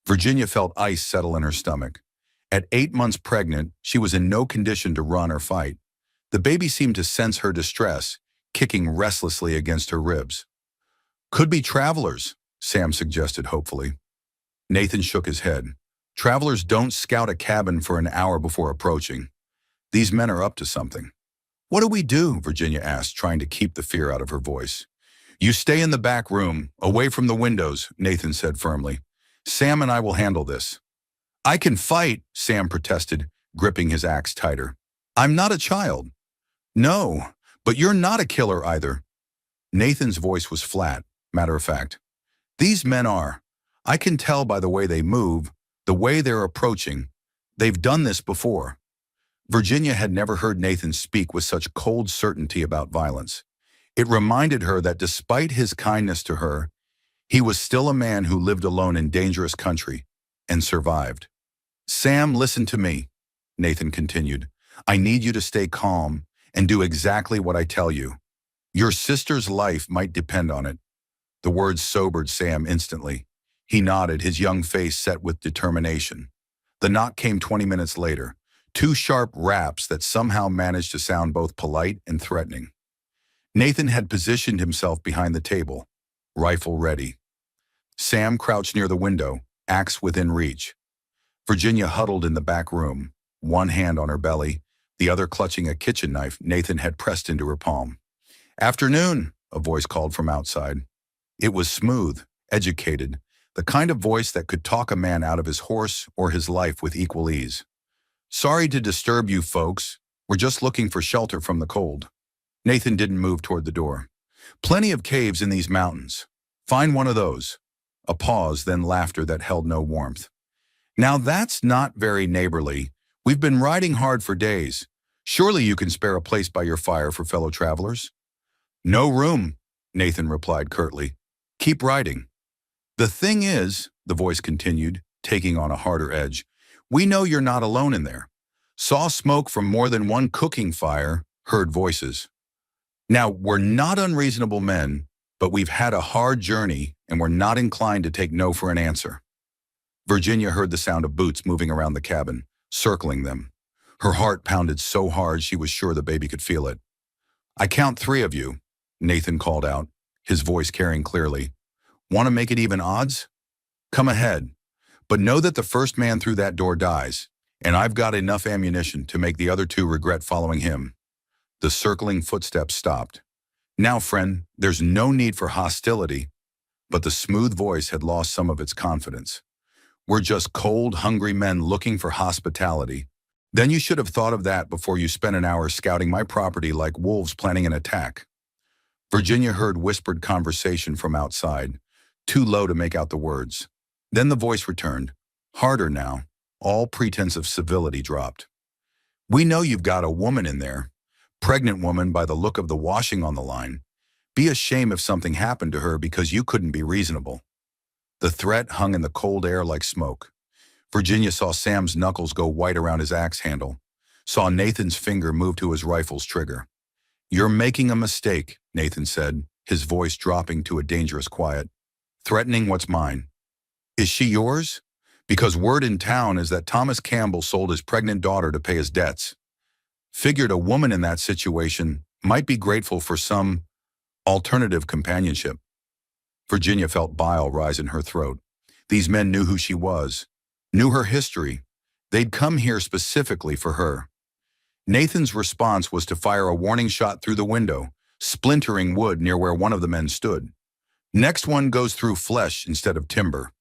Virginia felt ice settle in her stomach. At 8 months pregnant, she was in no condition to run or fight. The baby seemed to sense her distress, kicking restlessly against her ribs. Could be travelers, Sam suggested hopefully. Nathan shook his head. Travelers don't scout a cabin for an hour before approaching. These men are up to something. What do we do? Virginia asked, trying to keep the fear out of her voice. You stay in the back room, away from the windows, Nathan said firmly. Sam and I will handle this. I can fight, Sam protested, gripping his axe tighter. I'm not a child. No, but you're not a killer either. Nathan's voice was flat, matter of fact. These men are. I can tell by the way they move, the way they're approaching. They've done this before. Virginia had never heard Nathan speak with such cold certainty about violence. It reminded her that despite his kindness to her, he was still a man who lived alone in dangerous country and survived. Sam, listen to me, Nathan continued. I need you to stay calm and do exactly what I tell you. Your sister's life might depend on it. The words sobered Sam instantly. He nodded, his young face set with determination. The knock came 20 minutes later, two sharp raps that somehow managed to sound both polite and threatening. Nathan had positioned himself behind the table, rifle ready. Sam crouched near the window, axe within reach. Virginia huddled in the back room, one hand on her belly, the other clutching a kitchen knife Nathan had pressed into her palm. "Afternoon," a voice called from outside. It was smooth, educated, the kind of voice that could talk a man out of his horse or his life with equal ease. "Sorry to disturb you folks. We're just looking for shelter from the cold." Nathan didn't move toward the door. "Plenty of caves in these mountains. Find one of those." A pause, then laughter that held no warmth. "Now that's not very neighborly. We've been riding hard for days. Surely you can spare a place by your fire for fellow travelers?" "No room," Nathan replied curtly. "Keep riding." "The thing is," the voice continued, taking on a harder edge, "we know you're not alone in there. Saw smoke from more than one cooking fire, heard voices. Now, we're not unreasonable men, but we've had a hard journey and we're not inclined to take no for an answer." Virginia heard the sound of boots moving around the cabin, circling them. Her heart pounded so hard she was sure the baby could feel it. "I count 3 of you," Nathan called out, his voice carrying clearly. "Want to make it even odds? Come ahead. But know that the first man through that door dies, and I've got enough ammunition to make the other 2 regret following him." The circling footsteps stopped. "Now, friend, there's no need for hostility." But the smooth voice had lost some of its confidence. "We're just cold, hungry men looking for hospitality. Then you should have thought of that before you spent an hour scouting my property like wolves planning an attack." Virginia heard whispered conversation from outside, too low to make out the words. Then the voice returned, harder now. All pretense of civility dropped. "We know you've got a woman in there. Pregnant woman by the look of the washing on the line. Be a shame if something happened to her because you couldn't be reasonable." The threat hung in the cold air like smoke. Virginia saw Sam's knuckles go white around his axe handle, saw Nathan's finger move to his rifle's trigger. "You're making a mistake," Nathan said, his voice dropping to a dangerous quiet. "Threatening what's mine. Is she yours? Because word in town is that Thomas Campbell sold his pregnant daughter to pay his debts. Figured a woman in that situation might be grateful for some alternative companionship." Virginia felt bile rise in her throat. These men knew who she was, knew her history. They'd come here specifically for her. Nathan's response was to fire a warning shot through the window, splintering wood near where one of the men stood. Next one goes through flesh instead of timber.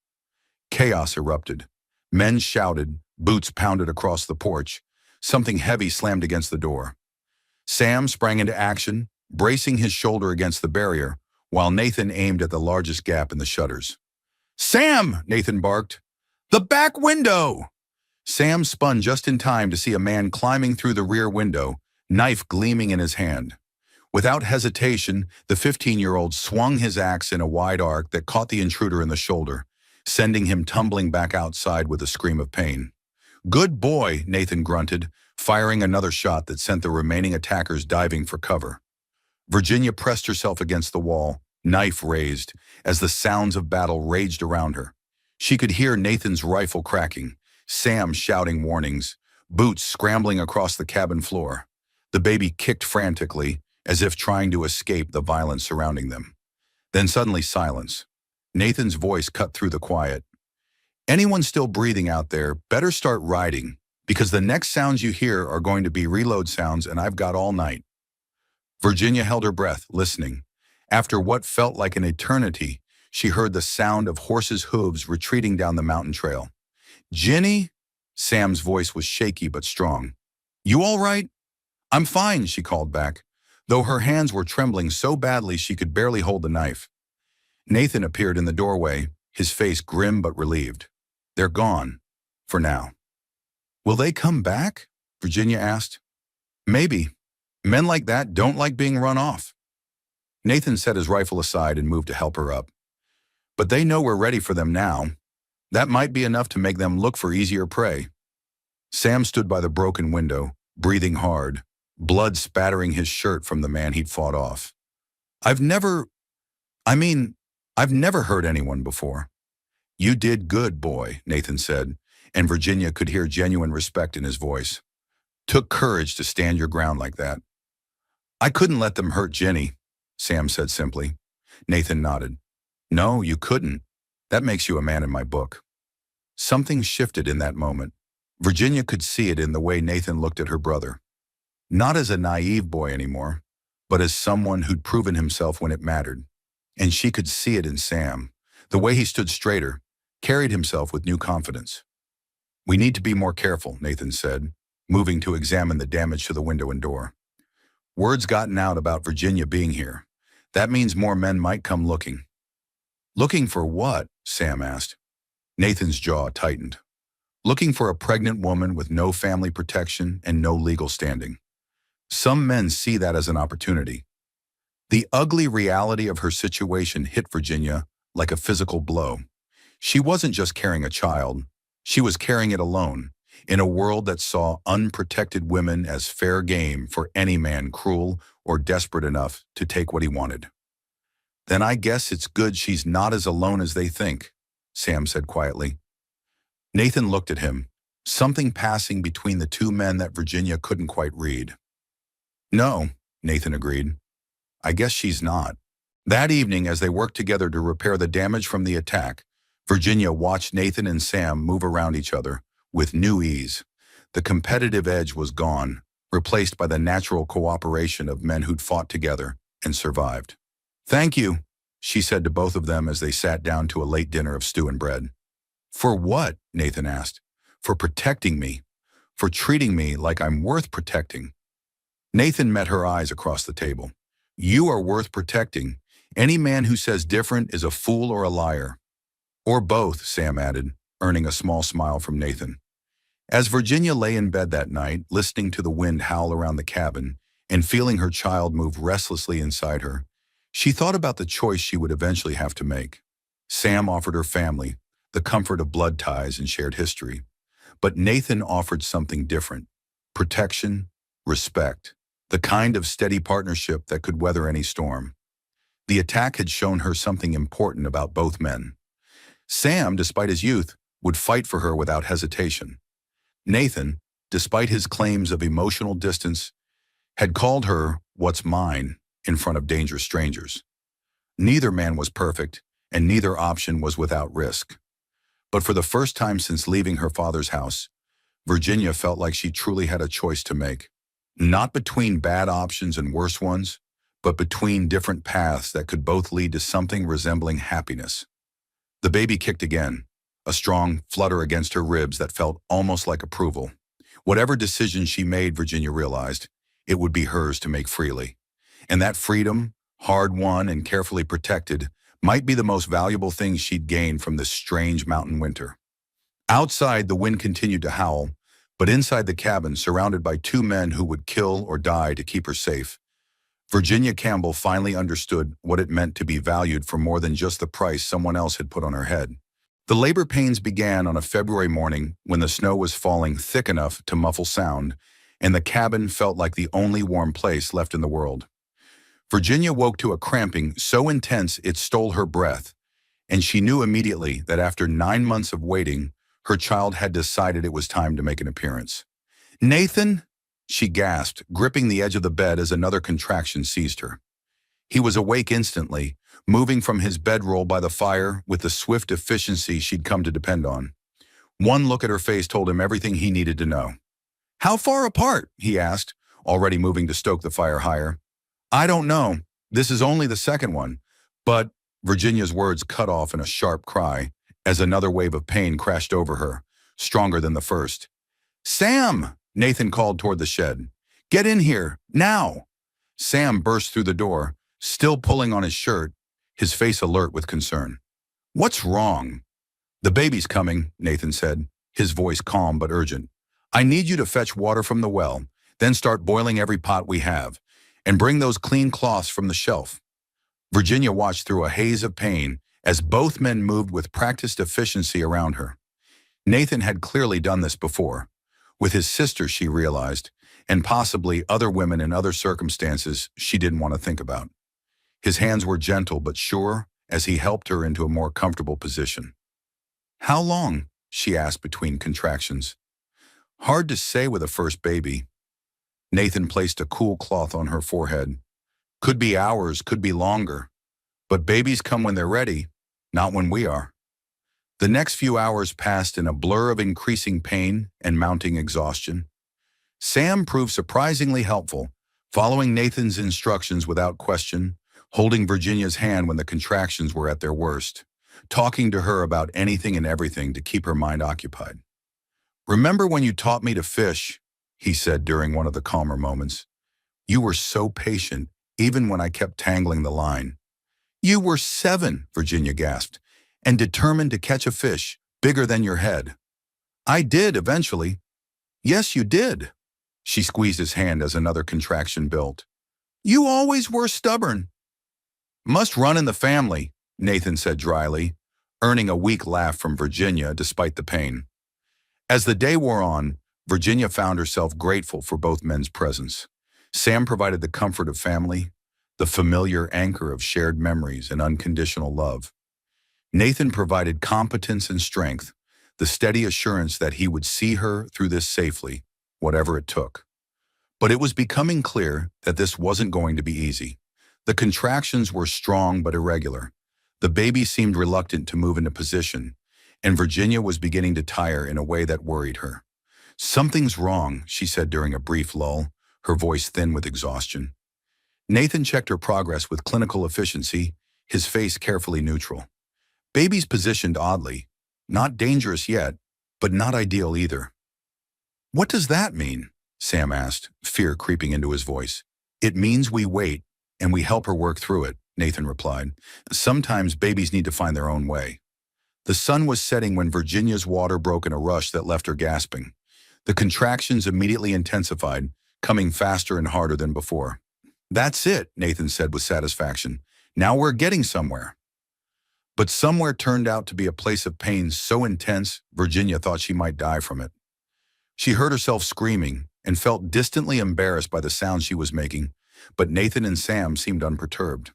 Chaos erupted. Men shouted, boots pounded across the porch. Something heavy slammed against the door. Sam sprang into action, bracing his shoulder against the barrier, while Nathan aimed at the largest gap in the shutters. "Sam!" Nathan barked. "The back window!" Sam spun just in time to see a man climbing through the rear window, knife gleaming in his hand. Without hesitation, the 15-year-old swung his axe in a wide arc that caught the intruder in the shoulder, sending him tumbling back outside with a scream of pain. "Good boy," Nathan grunted, firing another shot that sent the remaining attackers diving for cover. Virginia pressed herself against the wall, knife raised, as the sounds of battle raged around her. She could hear Nathan's rifle cracking, Sam shouting warnings, boots scrambling across the cabin floor. The baby kicked frantically, as if trying to escape the violence surrounding them. Then suddenly silence. Nathan's voice cut through the quiet. "Anyone still breathing out there, better start riding, because the next sounds you hear are going to be reload sounds and I've got all night." Virginia held her breath, listening. After what felt like an eternity, she heard the sound of horses' hooves retreating down the mountain trail. "Ginny?" Sam's voice was shaky but strong. "You all right?" "I'm fine," she called back, though her hands were trembling so badly she could barely hold the knife. Nathan appeared in the doorway, his face grim but relieved. "They're gone. For now." "Will they come back?" Virginia asked. "Maybe. Men like that don't like being run off." Nathan set his rifle aside and moved to help her up. "But they know we're ready for them now. That might be enough to make them look for easier prey." Sam stood by the broken window, breathing hard, blood spattering his shirt from the man he'd fought off. I've never, I mean, I've never hurt anyone before. You did good, boy, Nathan said, and Virginia could hear genuine respect in his voice. Took courage to stand your ground like that. I couldn't let them hurt Jenny, Sam said simply. Nathan nodded. No, you couldn't. That makes you a man in my book. Something shifted in that moment. Virginia could see it in the way Nathan looked at her brother. Not as a naive boy anymore, but as someone who'd proven himself when it mattered. And she could see it in Sam, the way he stood straighter, carried himself with new confidence. We need to be more careful, Nathan said, moving to examine the damage to the window and door. Word's gotten out about Virginia being here. That means more men might come looking. Looking for what? Sam asked. Nathan's jaw tightened. Looking for a pregnant woman with no family protection and no legal standing. Some men see that as an opportunity. The ugly reality of her situation hit Virginia like a physical blow. She wasn't just carrying a child, she was carrying it alone, in a world that saw unprotected women as fair game for any man cruel or desperate enough to take what he wanted. Then I guess it's good she's not as alone as they think, Sam said quietly. Nathan looked at him, something passing between the two men that Virginia couldn't quite read. No, Nathan agreed. I guess she's not. That evening, as they worked together to repair the damage from the attack, Virginia watched Nathan and Sam move around each other with new ease. The competitive edge was gone, replaced by the natural cooperation of men who'd fought together and survived. Thank you, she said to both of them as they sat down to a late dinner of stew and bread. For what? Nathan asked. For protecting me. For treating me like I'm worth protecting. Nathan met her eyes across the table. You are worth protecting. Any man who says different is a fool or a liar. Or both, Sam added, earning a small smile from Nathan. As Virginia lay in bed that night, listening to the wind howl around the cabin and feeling her child move restlessly inside her, she thought about the choice she would eventually have to make. Sam offered her family, the comfort of blood ties and shared history. But Nathan offered something different: protection, respect, the kind of steady partnership that could weather any storm. The attack had shown her something important about both men. Sam, despite his youth, would fight for her without hesitation. Nathan, despite his claims of emotional distance, had called her "what's mine" in front of dangerous strangers. Neither man was perfect, and neither option was without risk. But for the first time since leaving her father's house, Virginia felt like she truly had a choice to make. Not between bad options and worse ones, but between different paths that could both lead to something resembling happiness. The baby kicked again, a strong flutter against her ribs that felt almost like approval. Whatever decision she made, Virginia realized, it would be hers to make freely. And that freedom, hard-won and carefully protected, might be the most valuable thing she'd gained from this strange mountain winter. Outside, the wind continued to howl, but inside the cabin, surrounded by two men who would kill or die to keep her safe, Virginia Campbell finally understood what it meant to be valued for more than just the price someone else had put on her head. The labor pains began on a February morning when the snow was falling thick enough to muffle sound, and the cabin felt like the only warm place left in the world. Virginia woke to a cramping so intense it stole her breath, and she knew immediately that after 9 months of waiting, her child had decided it was time to make an appearance. Nathan? She gasped, gripping the edge of the bed as another contraction seized her. He was awake instantly, moving from his bedroll by the fire with the swift efficiency she'd come to depend on. One look at her face told him everything he needed to know. How far apart? He asked, already moving to stoke the fire higher. I don't know. This is only the second one. But Virginia's words cut off in a sharp cry as another wave of pain crashed over her, stronger than the first. Sam! Nathan called toward the shed. Get in here, now! Sam burst through the door, still pulling on his shirt, his face alert with concern. What's wrong? The baby's coming, Nathan said, his voice calm but urgent. I need you to fetch water from the well, then start boiling every pot we have, and bring those clean cloths from the shelf. Virginia watched through a haze of pain as both men moved with practiced efficiency around her. Nathan had clearly done this before, with his sister, she realized, and possibly other women in other circumstances she didn't want to think about. His hands were gentle but sure as he helped her into a more comfortable position. "How long?" she asked between contractions. "Hard to say with a first baby." Nathan placed a cool cloth on her forehead. "Could be hours, could be longer. But babies come when they're ready, not when we are." The next few hours passed in a blur of increasing pain and mounting exhaustion. Sam proved surprisingly helpful, following Nathan's instructions without question, holding Virginia's hand when the contractions were at their worst, talking to her about anything and everything to keep her mind occupied. "Remember when you taught me to fish?" he said during one of the calmer moments. "You were so patient, even when I kept tangling the line." "You were 7, Virginia gasped, "and determined to catch a fish bigger than your head." "I did, eventually." "Yes, you did." She squeezed his hand as another contraction built. "You always were stubborn." "Must run in the family," Nathan said dryly, earning a weak laugh from Virginia despite the pain. As the day wore on, Virginia found herself grateful for both men's presence. Sam provided the comfort of family, the familiar anchor of shared memories and unconditional love. Nathan provided competence and strength, the steady assurance that he would see her through this safely, whatever it took. But it was becoming clear that this wasn't going to be easy. The contractions were strong but irregular. The baby seemed reluctant to move into position, and Virginia was beginning to tire in a way that worried her. "Something's wrong," she said during a brief lull, her voice thin with exhaustion. Nathan checked her progress with clinical efficiency, his face carefully neutral. "Baby's positioned oddly. Not dangerous yet, but not ideal either." "What does that mean?" Sam asked, fear creeping into his voice. "It means we wait, and we help her work through it," Nathan replied. "Sometimes babies need to find their own way." The sun was setting when Virginia's water broke in a rush that left her gasping. The contractions immediately intensified, coming faster and harder than before. "That's it," Nathan said with satisfaction. "Now we're getting somewhere." But somewhere turned out to be a place of pain so intense, Virginia thought she might die from it. She heard herself screaming and felt distantly embarrassed by the sounds she was making, but Nathan and Sam seemed unperturbed.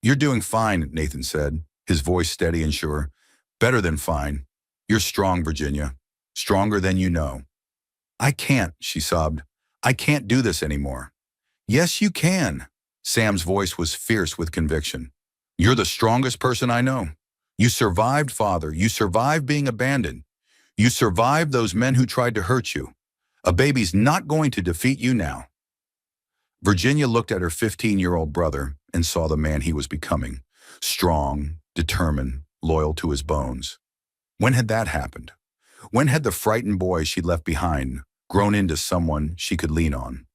"You're doing fine," Nathan said, his voice steady and sure. "Better than fine. You're strong, Virginia. Stronger than you know." "I can't," she sobbed. "I can't do this anymore." "Yes, you can." Sam's voice was fierce with conviction. "You're the strongest person I know. You survived, Father. You survived being abandoned. You survived those men who tried to hurt you. A baby's not going to defeat you now." Virginia looked at her 15-year-old brother and saw the man he was becoming. Strong, determined, loyal to his bones. When had that happened? When had the frightened boy she'd left behind grown into someone she could lean on?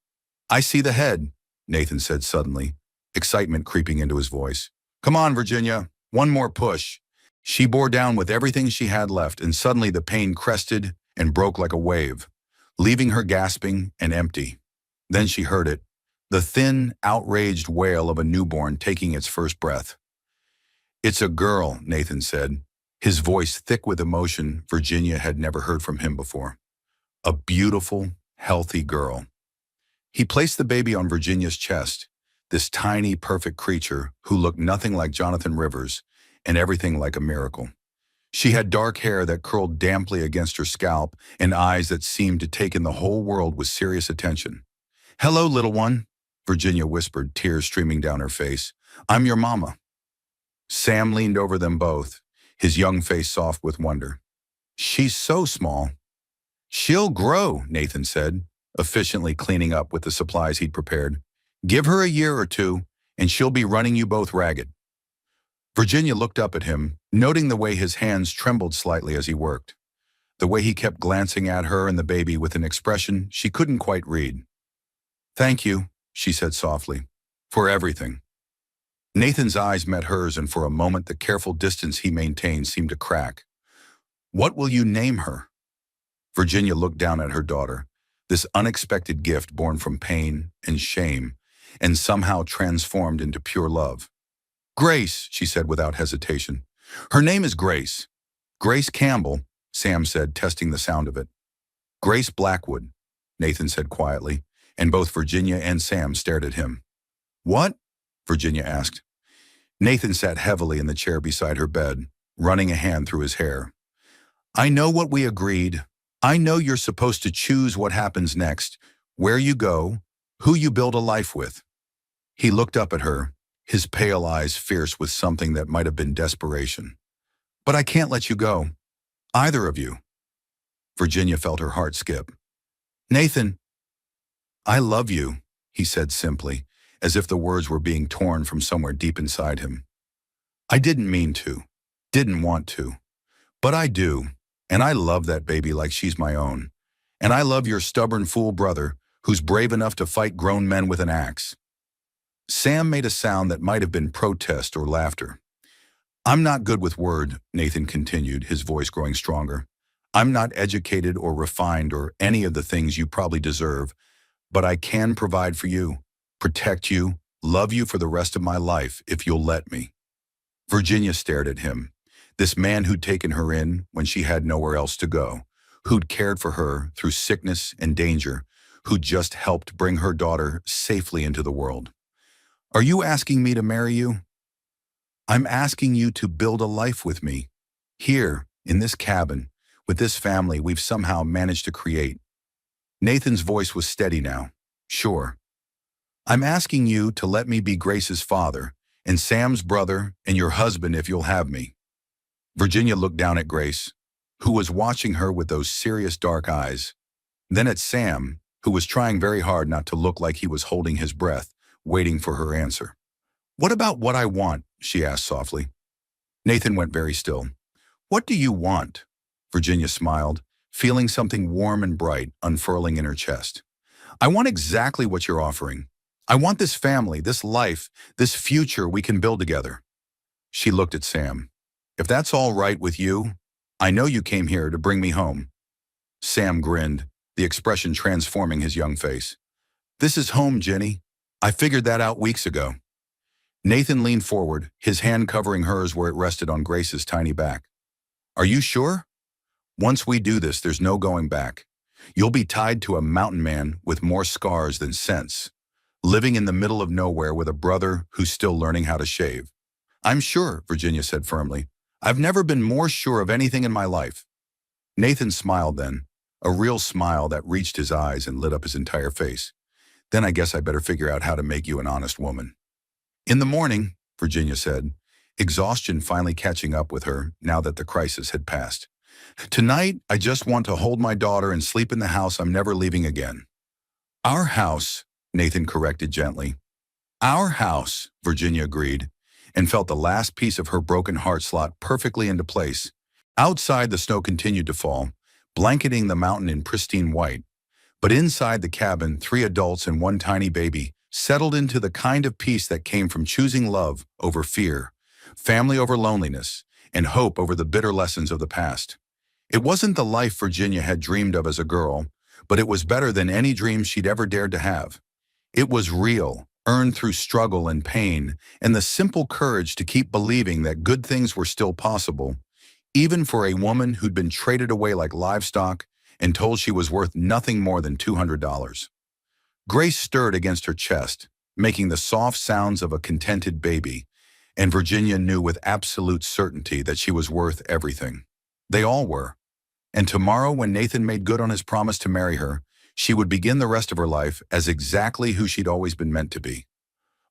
"I see the head," Nathan said suddenly, excitement creeping into his voice. "Come on, Virginia. One more push." She bore down with everything she had left, and suddenly the pain crested and broke like a wave, leaving her gasping and empty. Then she heard it, the thin, outraged wail of a newborn taking its first breath. "It's a girl," Nathan said, his voice thick with emotion Virginia had never heard from him before. "A beautiful, healthy girl." He placed the baby on Virginia's chest, this tiny, perfect creature who looked nothing like Jonathan Rivers and everything like a miracle. She had dark hair that curled damply against her scalp and eyes that seemed to take in the whole world with serious attention. "Hello, little one," Virginia whispered, tears streaming down her face. "I'm your mama." Sam leaned over them both, his young face soft with wonder. "She's so small." "She'll grow," Nathan said, efficiently cleaning up with the supplies he'd prepared. "Give her a year or two, and she'll be running you both ragged." Virginia looked up at him, noting the way his hands trembled slightly as he worked, the way he kept glancing at her and the baby with an expression she couldn't quite read. "Thank you," she said softly, "for everything." Nathan's eyes met hers, and for a moment the careful distance he maintained seemed to crack. "What will you name her?" Virginia looked down at her daughter, this unexpected gift born from pain and shame, and somehow transformed into pure love. "Grace," she said without hesitation. "Her name is Grace." "Grace Campbell," Sam said, testing the sound of it. "Grace Blackwood," Nathan said quietly, and both Virginia and Sam stared at him. "What?" Virginia asked. Nathan sat heavily in the chair beside her bed, running a hand through his hair. I know what we agreed. I know you're supposed to choose what happens next, where you go, who you build a life with. He looked up at her, his pale eyes fierce with something that might have been desperation. But I can't let you go. Either of you. Virginia felt her heart skip. Nathan, I love you, he said simply, as if the words were being torn from somewhere deep inside him. I didn't mean to, didn't want to, but I do, and I love that baby like she's my own. And I love your stubborn fool brother, who's brave enough to fight grown men with an axe. Sam made a sound that might have been protest or laughter. I'm not good with words, Nathan continued, his voice growing stronger. I'm not educated or refined or any of the things you probably deserve, but I can provide for you, protect you, love you for the rest of my life if you'll let me. Virginia stared at him, this man who'd taken her in when she had nowhere else to go, who'd cared for her through sickness and danger, who'd just helped bring her daughter safely into the world. Are you asking me to marry you? I'm asking you to build a life with me, here, in this cabin, with this family we've somehow managed to create. Nathan's voice was steady now. Sure. I'm asking you to let me be Grace's father, and Sam's brother, and your husband if you'll have me. Virginia looked down at Grace, who was watching her with those serious dark eyes, then at Sam, who was trying very hard not to look like he was holding his breath, waiting for her answer. What about what I want? She asked softly. Nathan went very still. What do you want? Virginia smiled, feeling something warm and bright unfurling in her chest. I want exactly what you're offering. I want this family, this life, this future we can build together. She looked at Sam. If that's all right with you, I know you came here to bring me home. Sam grinned, the expression transforming his young face. This is home, Jenny. I figured that out weeks ago. Nathan leaned forward, his hand covering hers where it rested on Grace's tiny back. Are you sure? Once we do this, there's no going back. You'll be tied to a mountain man with more scars than sense, living in the middle of nowhere with a brother who's still learning how to shave. I'm sure, Virginia said firmly. I've never been more sure of anything in my life. Nathan smiled then, a real smile that reached his eyes and lit up his entire face. Then I guess I better figure out how to make you an honest woman. In the morning, Virginia said, exhaustion finally catching up with her now that the crisis had passed. Tonight, I just want to hold my daughter and sleep in the house I'm never leaving again. Our house, Nathan corrected gently. Our house, Virginia agreed, and felt the last piece of her broken heart slot perfectly into place. Outside, the snow continued to fall, blanketing the mountain in pristine white. But inside the cabin, 3 adults and 1 tiny baby settled into the kind of peace that came from choosing love over fear, family over loneliness, and hope over the bitter lessons of the past. It wasn't the life Virginia had dreamed of as a girl, but it was better than any dream she'd ever dared to have. It was real, earned through struggle and pain, and the simple courage to keep believing that good things were still possible, even for a woman who'd been traded away like livestock and told she was worth nothing more than $200. Grace stirred against her chest, making the soft sounds of a contented baby, and Virginia knew with absolute certainty that she was worth everything. They all were. And tomorrow, when Nathan made good on his promise to marry her, she would begin the rest of her life as exactly who she'd always been meant to be.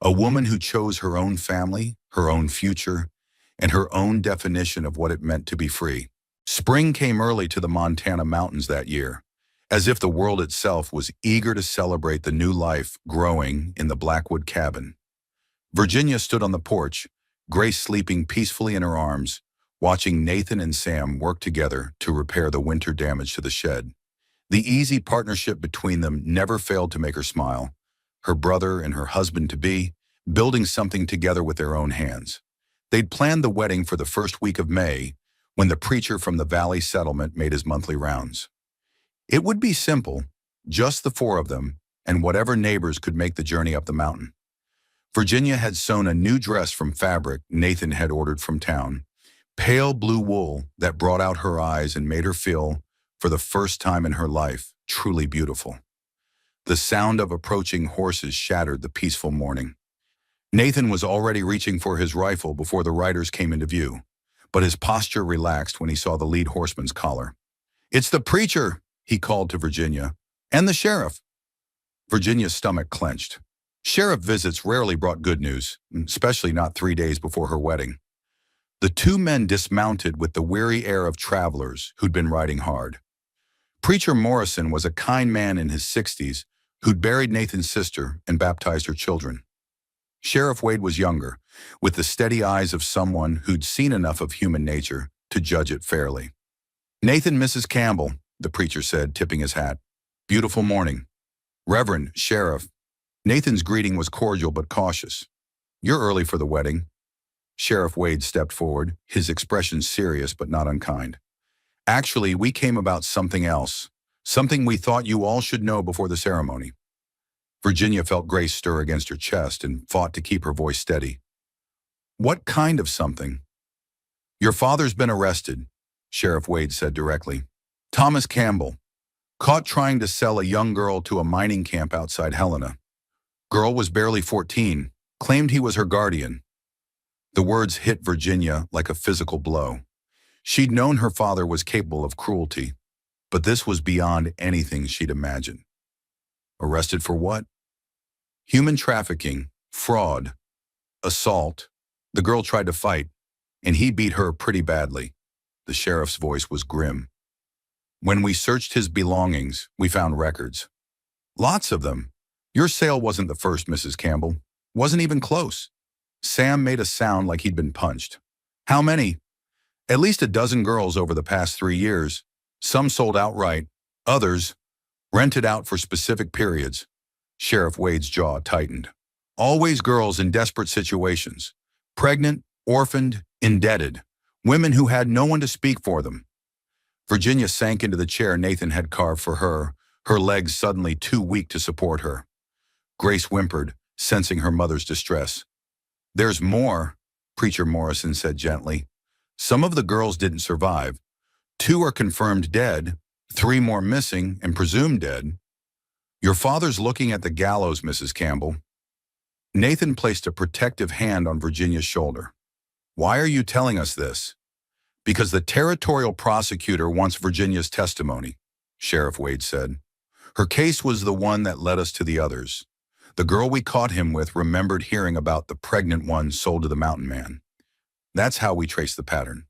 A woman who chose her own family, her own future, and her own definition of what it meant to be free. Spring came early to the Montana mountains that year, as if the world itself was eager to celebrate the new life growing in the Blackwood cabin. Virginia stood on the porch, Grace sleeping peacefully in her arms, watching Nathan and Sam work together to repair the winter damage to the shed. The easy partnership between them never failed to make her smile, her brother and her husband-to-be building something together with their own hands. They'd planned the wedding for the first week of May, when the preacher from the Valley settlement made his monthly rounds. It would be simple, just the 4 of them, and whatever neighbors could make the journey up the mountain. Virginia had sewn a new dress from fabric Nathan had ordered from town, pale blue wool that brought out her eyes and made her feel, for the first time in her life, truly beautiful. The sound of approaching horses shattered the peaceful morning. Nathan was already reaching for his rifle before the riders came into view, but his posture relaxed when he saw the lead horseman's collar. "It's the preacher," he called to Virginia, "and the sheriff." Virginia's stomach clenched. Sheriff visits rarely brought good news, especially not 3 days before her wedding. The two men dismounted with the weary air of travelers who'd been riding hard. Preacher Morrison was a kind man in his 60s who'd buried Nathan's sister and baptized her children. Sheriff Wade was younger, with the steady eyes of someone who'd seen enough of human nature to judge it fairly. "Nathan, Mrs. Campbell," the preacher said, tipping his hat. "Beautiful morning." "Reverend, Sheriff." Nathan's greeting was cordial but cautious. "You're early for the wedding." Sheriff Wade stepped forward, his expression serious but not unkind. "Actually, we came about something else, something we thought you all should know before the ceremony." Virginia felt grace stir against her chest and fought to keep her voice steady. "What kind of something?" "Your father's been arrested," Sheriff Wade said directly. "Thomas Campbell, caught trying to sell a young girl to a mining camp outside Helena. Girl was barely 14, claimed he was her guardian." The words hit Virginia like a physical blow. She'd known her father was capable of cruelty, but this was beyond anything she'd imagined. Arrested for what? Human trafficking, fraud, assault. The girl tried to fight, and he beat her pretty badly. The sheriff's voice was grim. "When we searched his belongings, we found records. Lots of them. Your sale wasn't the first, Mrs. Campbell. Wasn't even close." Sam made a sound like he'd been punched. "How many?" "At least a dozen girls over the past 3 years. Some sold outright. Others rented out for specific periods." Sheriff Wade's jaw tightened. "Always girls in desperate situations. Pregnant, orphaned, indebted. Women who had no one to speak for them." Virginia sank into the chair Nathan had carved for her, her legs suddenly too weak to support her. Grace whimpered, sensing her mother's distress. "There's more," Preacher Morrison said gently. "Some of the girls didn't survive. 2 are confirmed dead, 3 more missing and presumed dead. Your father's looking at the gallows, Mrs. Campbell." Nathan placed a protective hand on Virginia's shoulder. "Why are you telling us this?" "Because the territorial prosecutor wants Virginia's testimony," Sheriff Wade said. "Her case was the one that led us to the others. The girl we caught him with remembered hearing about the pregnant one sold to the mountain man. That's how we traced the pattern."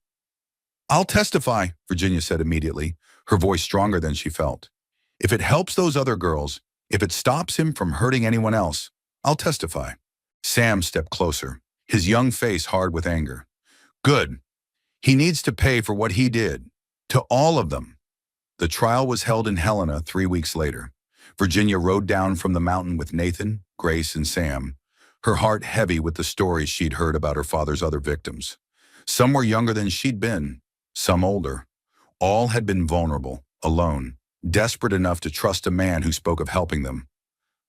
"I'll testify," Virginia said immediately, her voice stronger than she felt. "If it helps those other girls, if it stops him from hurting anyone else, I'll testify." Sam stepped closer, his young face hard with anger. "Good. He needs to pay for what he did. To all of them." The trial was held in Helena 3 weeks later. Virginia rode down from the mountain with Nathan, Grace, and Sam, her heart heavy with the stories she'd heard about her father's other victims. Some were younger than she'd been, some older. All had been vulnerable, alone, desperate enough to trust a man who spoke of helping them.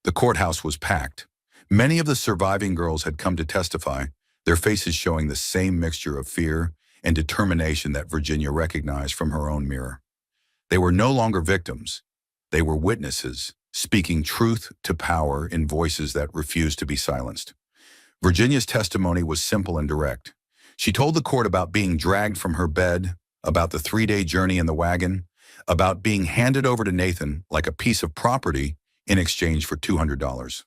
The courthouse was packed. Many of the surviving girls had come to testify, their faces showing the same mixture of fear and determination that Virginia recognized from her own mirror. They were no longer victims. They were witnesses, speaking truth to power in voices that refused to be silenced. Virginia's testimony was simple and direct. She told the court about being dragged from her bed, about the 3-day journey in the wagon, about being handed over to Nathan like a piece of property in exchange for $200.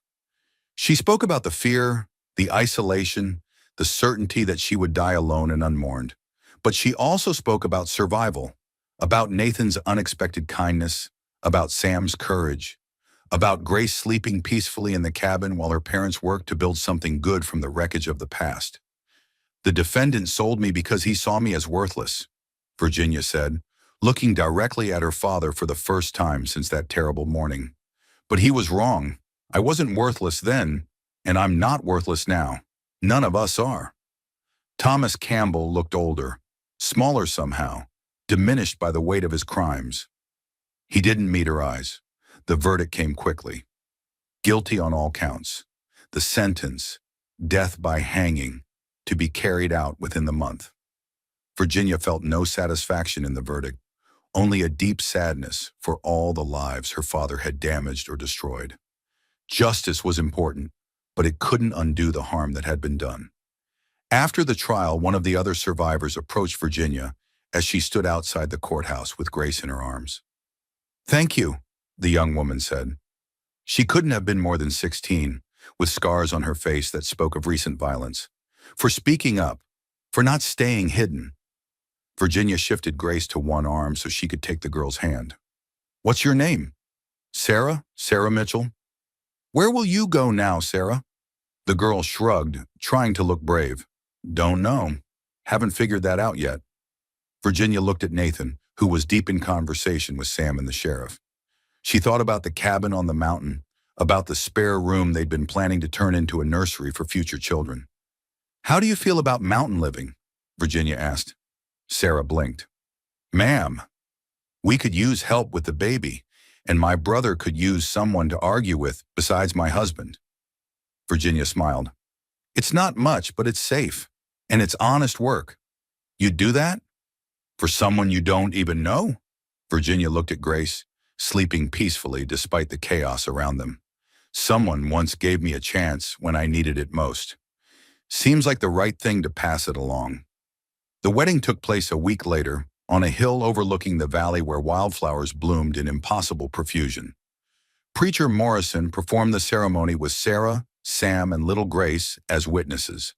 She spoke about the fear, the isolation, the certainty that she would die alone and unmourned. But she also spoke about survival, about Nathan's unexpected kindness, about Sam's courage, about Grace sleeping peacefully in the cabin while her parents worked to build something good from the wreckage of the past. "The defendant sold me because he saw me as worthless," Virginia said, looking directly at her father for the first time since that terrible morning. "But he was wrong. I wasn't worthless then, and I'm not worthless now. None of us are." Thomas Campbell looked older, smaller somehow, diminished by the weight of his crimes. He didn't meet her eyes. The verdict came quickly. Guilty on all counts. The sentence, death by hanging, to be carried out within the month. Virginia felt no satisfaction in the verdict, only a deep sadness for all the lives her father had damaged or destroyed. Justice was important, but it couldn't undo the harm that had been done. After the trial, one of the other survivors approached Virginia as she stood outside the courthouse with Grace in her arms. "Thank you," the young woman said. She couldn't have been more than 16, with scars on her face that spoke of recent violence. For speaking up, for not staying hidden. Virginia shifted Grace to one arm so she could take the girl's hand. "What's your name?" "Sarah? Sarah Mitchell." "Where will you go now, Sarah?" The girl shrugged, trying to look brave. "Don't know. Haven't figured that out yet." Virginia looked at Nathan, who was deep in conversation with Sam and the sheriff. She thought about the cabin on the mountain, about the spare room they'd been planning to turn into a nursery for future children. "How do you feel about mountain living?" Virginia asked. Sarah blinked. "Ma'am, we could use help with the baby, and my brother could use someone to argue with besides my husband." Virginia smiled. "It's not much, but it's safe, and it's honest work. You'd do that? For someone you don't even know?" Virginia looked at Grace, sleeping peacefully despite the chaos around them. "Someone once gave me a chance when I needed it most. Seems like the right thing to pass it along." The wedding took place a week later, on a hill overlooking the valley where wildflowers bloomed in impossible profusion. Preacher Morrison performed the ceremony with Sarah, Sam, and little Grace as witnesses.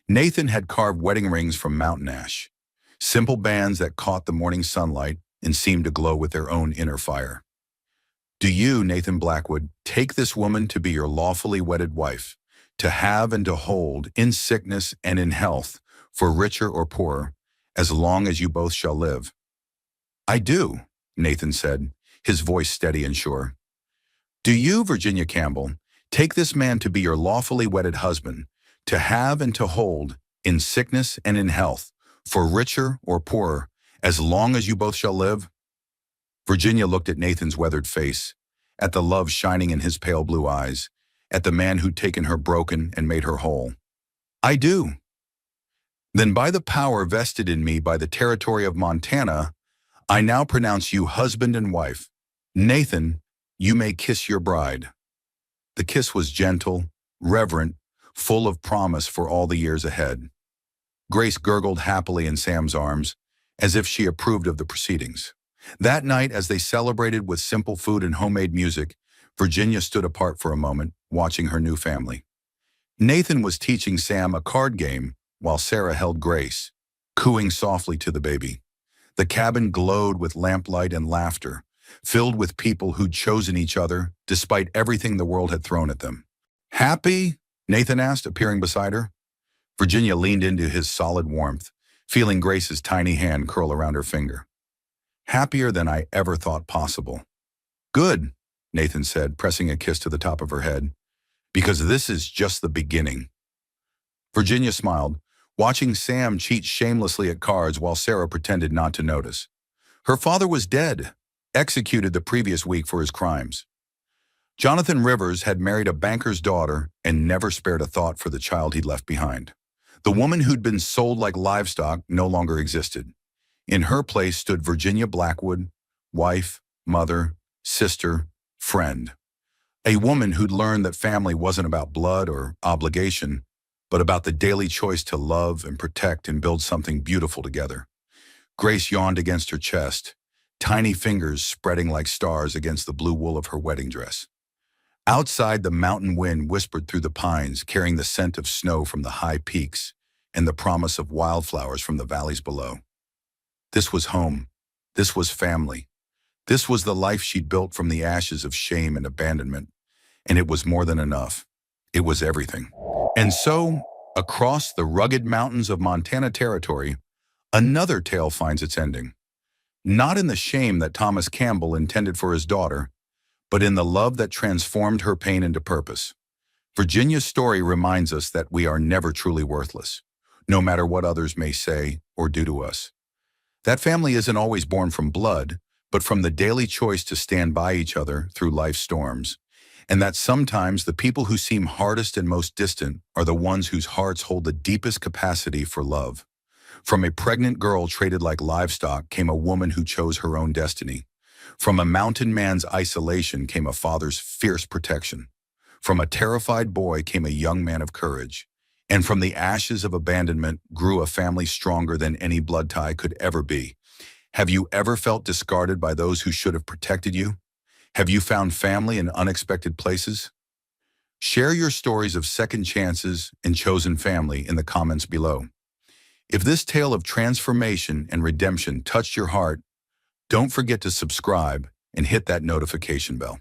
Nathan had carved wedding rings from mountain ash, simple bands that caught the morning sunlight and seemed to glow with their own inner fire. "Do you, Nathan Blackwood, take this woman to be your lawfully wedded wife, to have and to hold, in sickness and in health, for richer or poorer, as long as you both shall live?" "I do," Nathan said, his voice steady and sure. "Do you, Virginia Campbell, take this man to be your lawfully wedded husband, to have and to hold, in sickness and in health, for richer or poorer, as long as you both shall live?" Virginia looked at Nathan's weathered face, at the love shining in his pale blue eyes, at the man who'd taken her broken and made her whole. "I do." "Then by the power vested in me by the territory of Montana, I now pronounce you husband and wife. Nathan, you may kiss your bride." The kiss was gentle, reverent, full of promise for all the years ahead. Grace gurgled happily in Sam's arms, as if she approved of the proceedings. That night, as they celebrated with simple food and homemade music, Virginia stood apart for a moment, watching her new family. Nathan was teaching Sam a card game while Sarah held Grace, cooing softly to the baby. The cabin glowed with lamplight and laughter, filled with people who'd chosen each other despite everything the world had thrown at them. "Happy?" Nathan asked, appearing beside her. Virginia leaned into his solid warmth, feeling Grace's tiny hand curl around her finger. "Happier than I ever thought possible." "Good," Nathan said, pressing a kiss to the top of her head, "because this is just the beginning." Virginia smiled, watching Sam cheat shamelessly at cards while Sarah pretended not to notice. Her father was dead, executed the previous week for his crimes. Jonathan Rivers had married a banker's daughter and never spared a thought for the child he'd left behind. The woman who'd been sold like livestock no longer existed. In her place stood Virginia Blackwood, wife, mother, sister, friend. A woman who'd learned that family wasn't about blood or obligation, but about the daily choice to love and protect and build something beautiful together. Grace yawned against her chest, tiny fingers spreading like stars against the blue wool of her wedding dress. Outside, the mountain wind whispered through the pines, carrying the scent of snow from the high peaks and the promise of wildflowers from the valleys below. This was home. This was family. This was the life she'd built from the ashes of shame and abandonment. And it was more than enough. It was everything. And so, across the rugged mountains of Montana Territory, another tale finds its ending. Not in the shame that Thomas Campbell intended for his daughter, but in the love that transformed her pain into purpose. Virginia's story reminds us that we are never truly worthless, no matter what others may say or do to us. That family isn't always born from blood, but from the daily choice to stand by each other through life's storms. And that sometimes the people who seem hardest and most distant are the ones whose hearts hold the deepest capacity for love. From a pregnant girl traded like livestock came a woman who chose her own destiny. From a mountain man's isolation came a father's fierce protection. From a terrified boy came a young man of courage, and from the ashes of abandonment grew a family stronger than any blood tie could ever be. Have you ever felt discarded by those who should have protected you? Have you found family in unexpected places? Share your stories of second chances and chosen family in the comments below. If this tale of transformation and redemption touched your heart, don't forget to subscribe and hit that notification bell.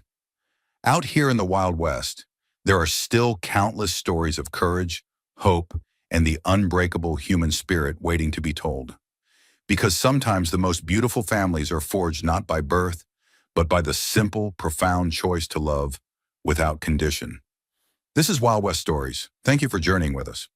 Out here in the Wild West, there are still countless stories of courage, hope, and the unbreakable human spirit waiting to be told. Because sometimes the most beautiful families are forged not by birth, but by the simple, profound choice to love without condition. This is Wild West Stories. Thank you for journeying with us.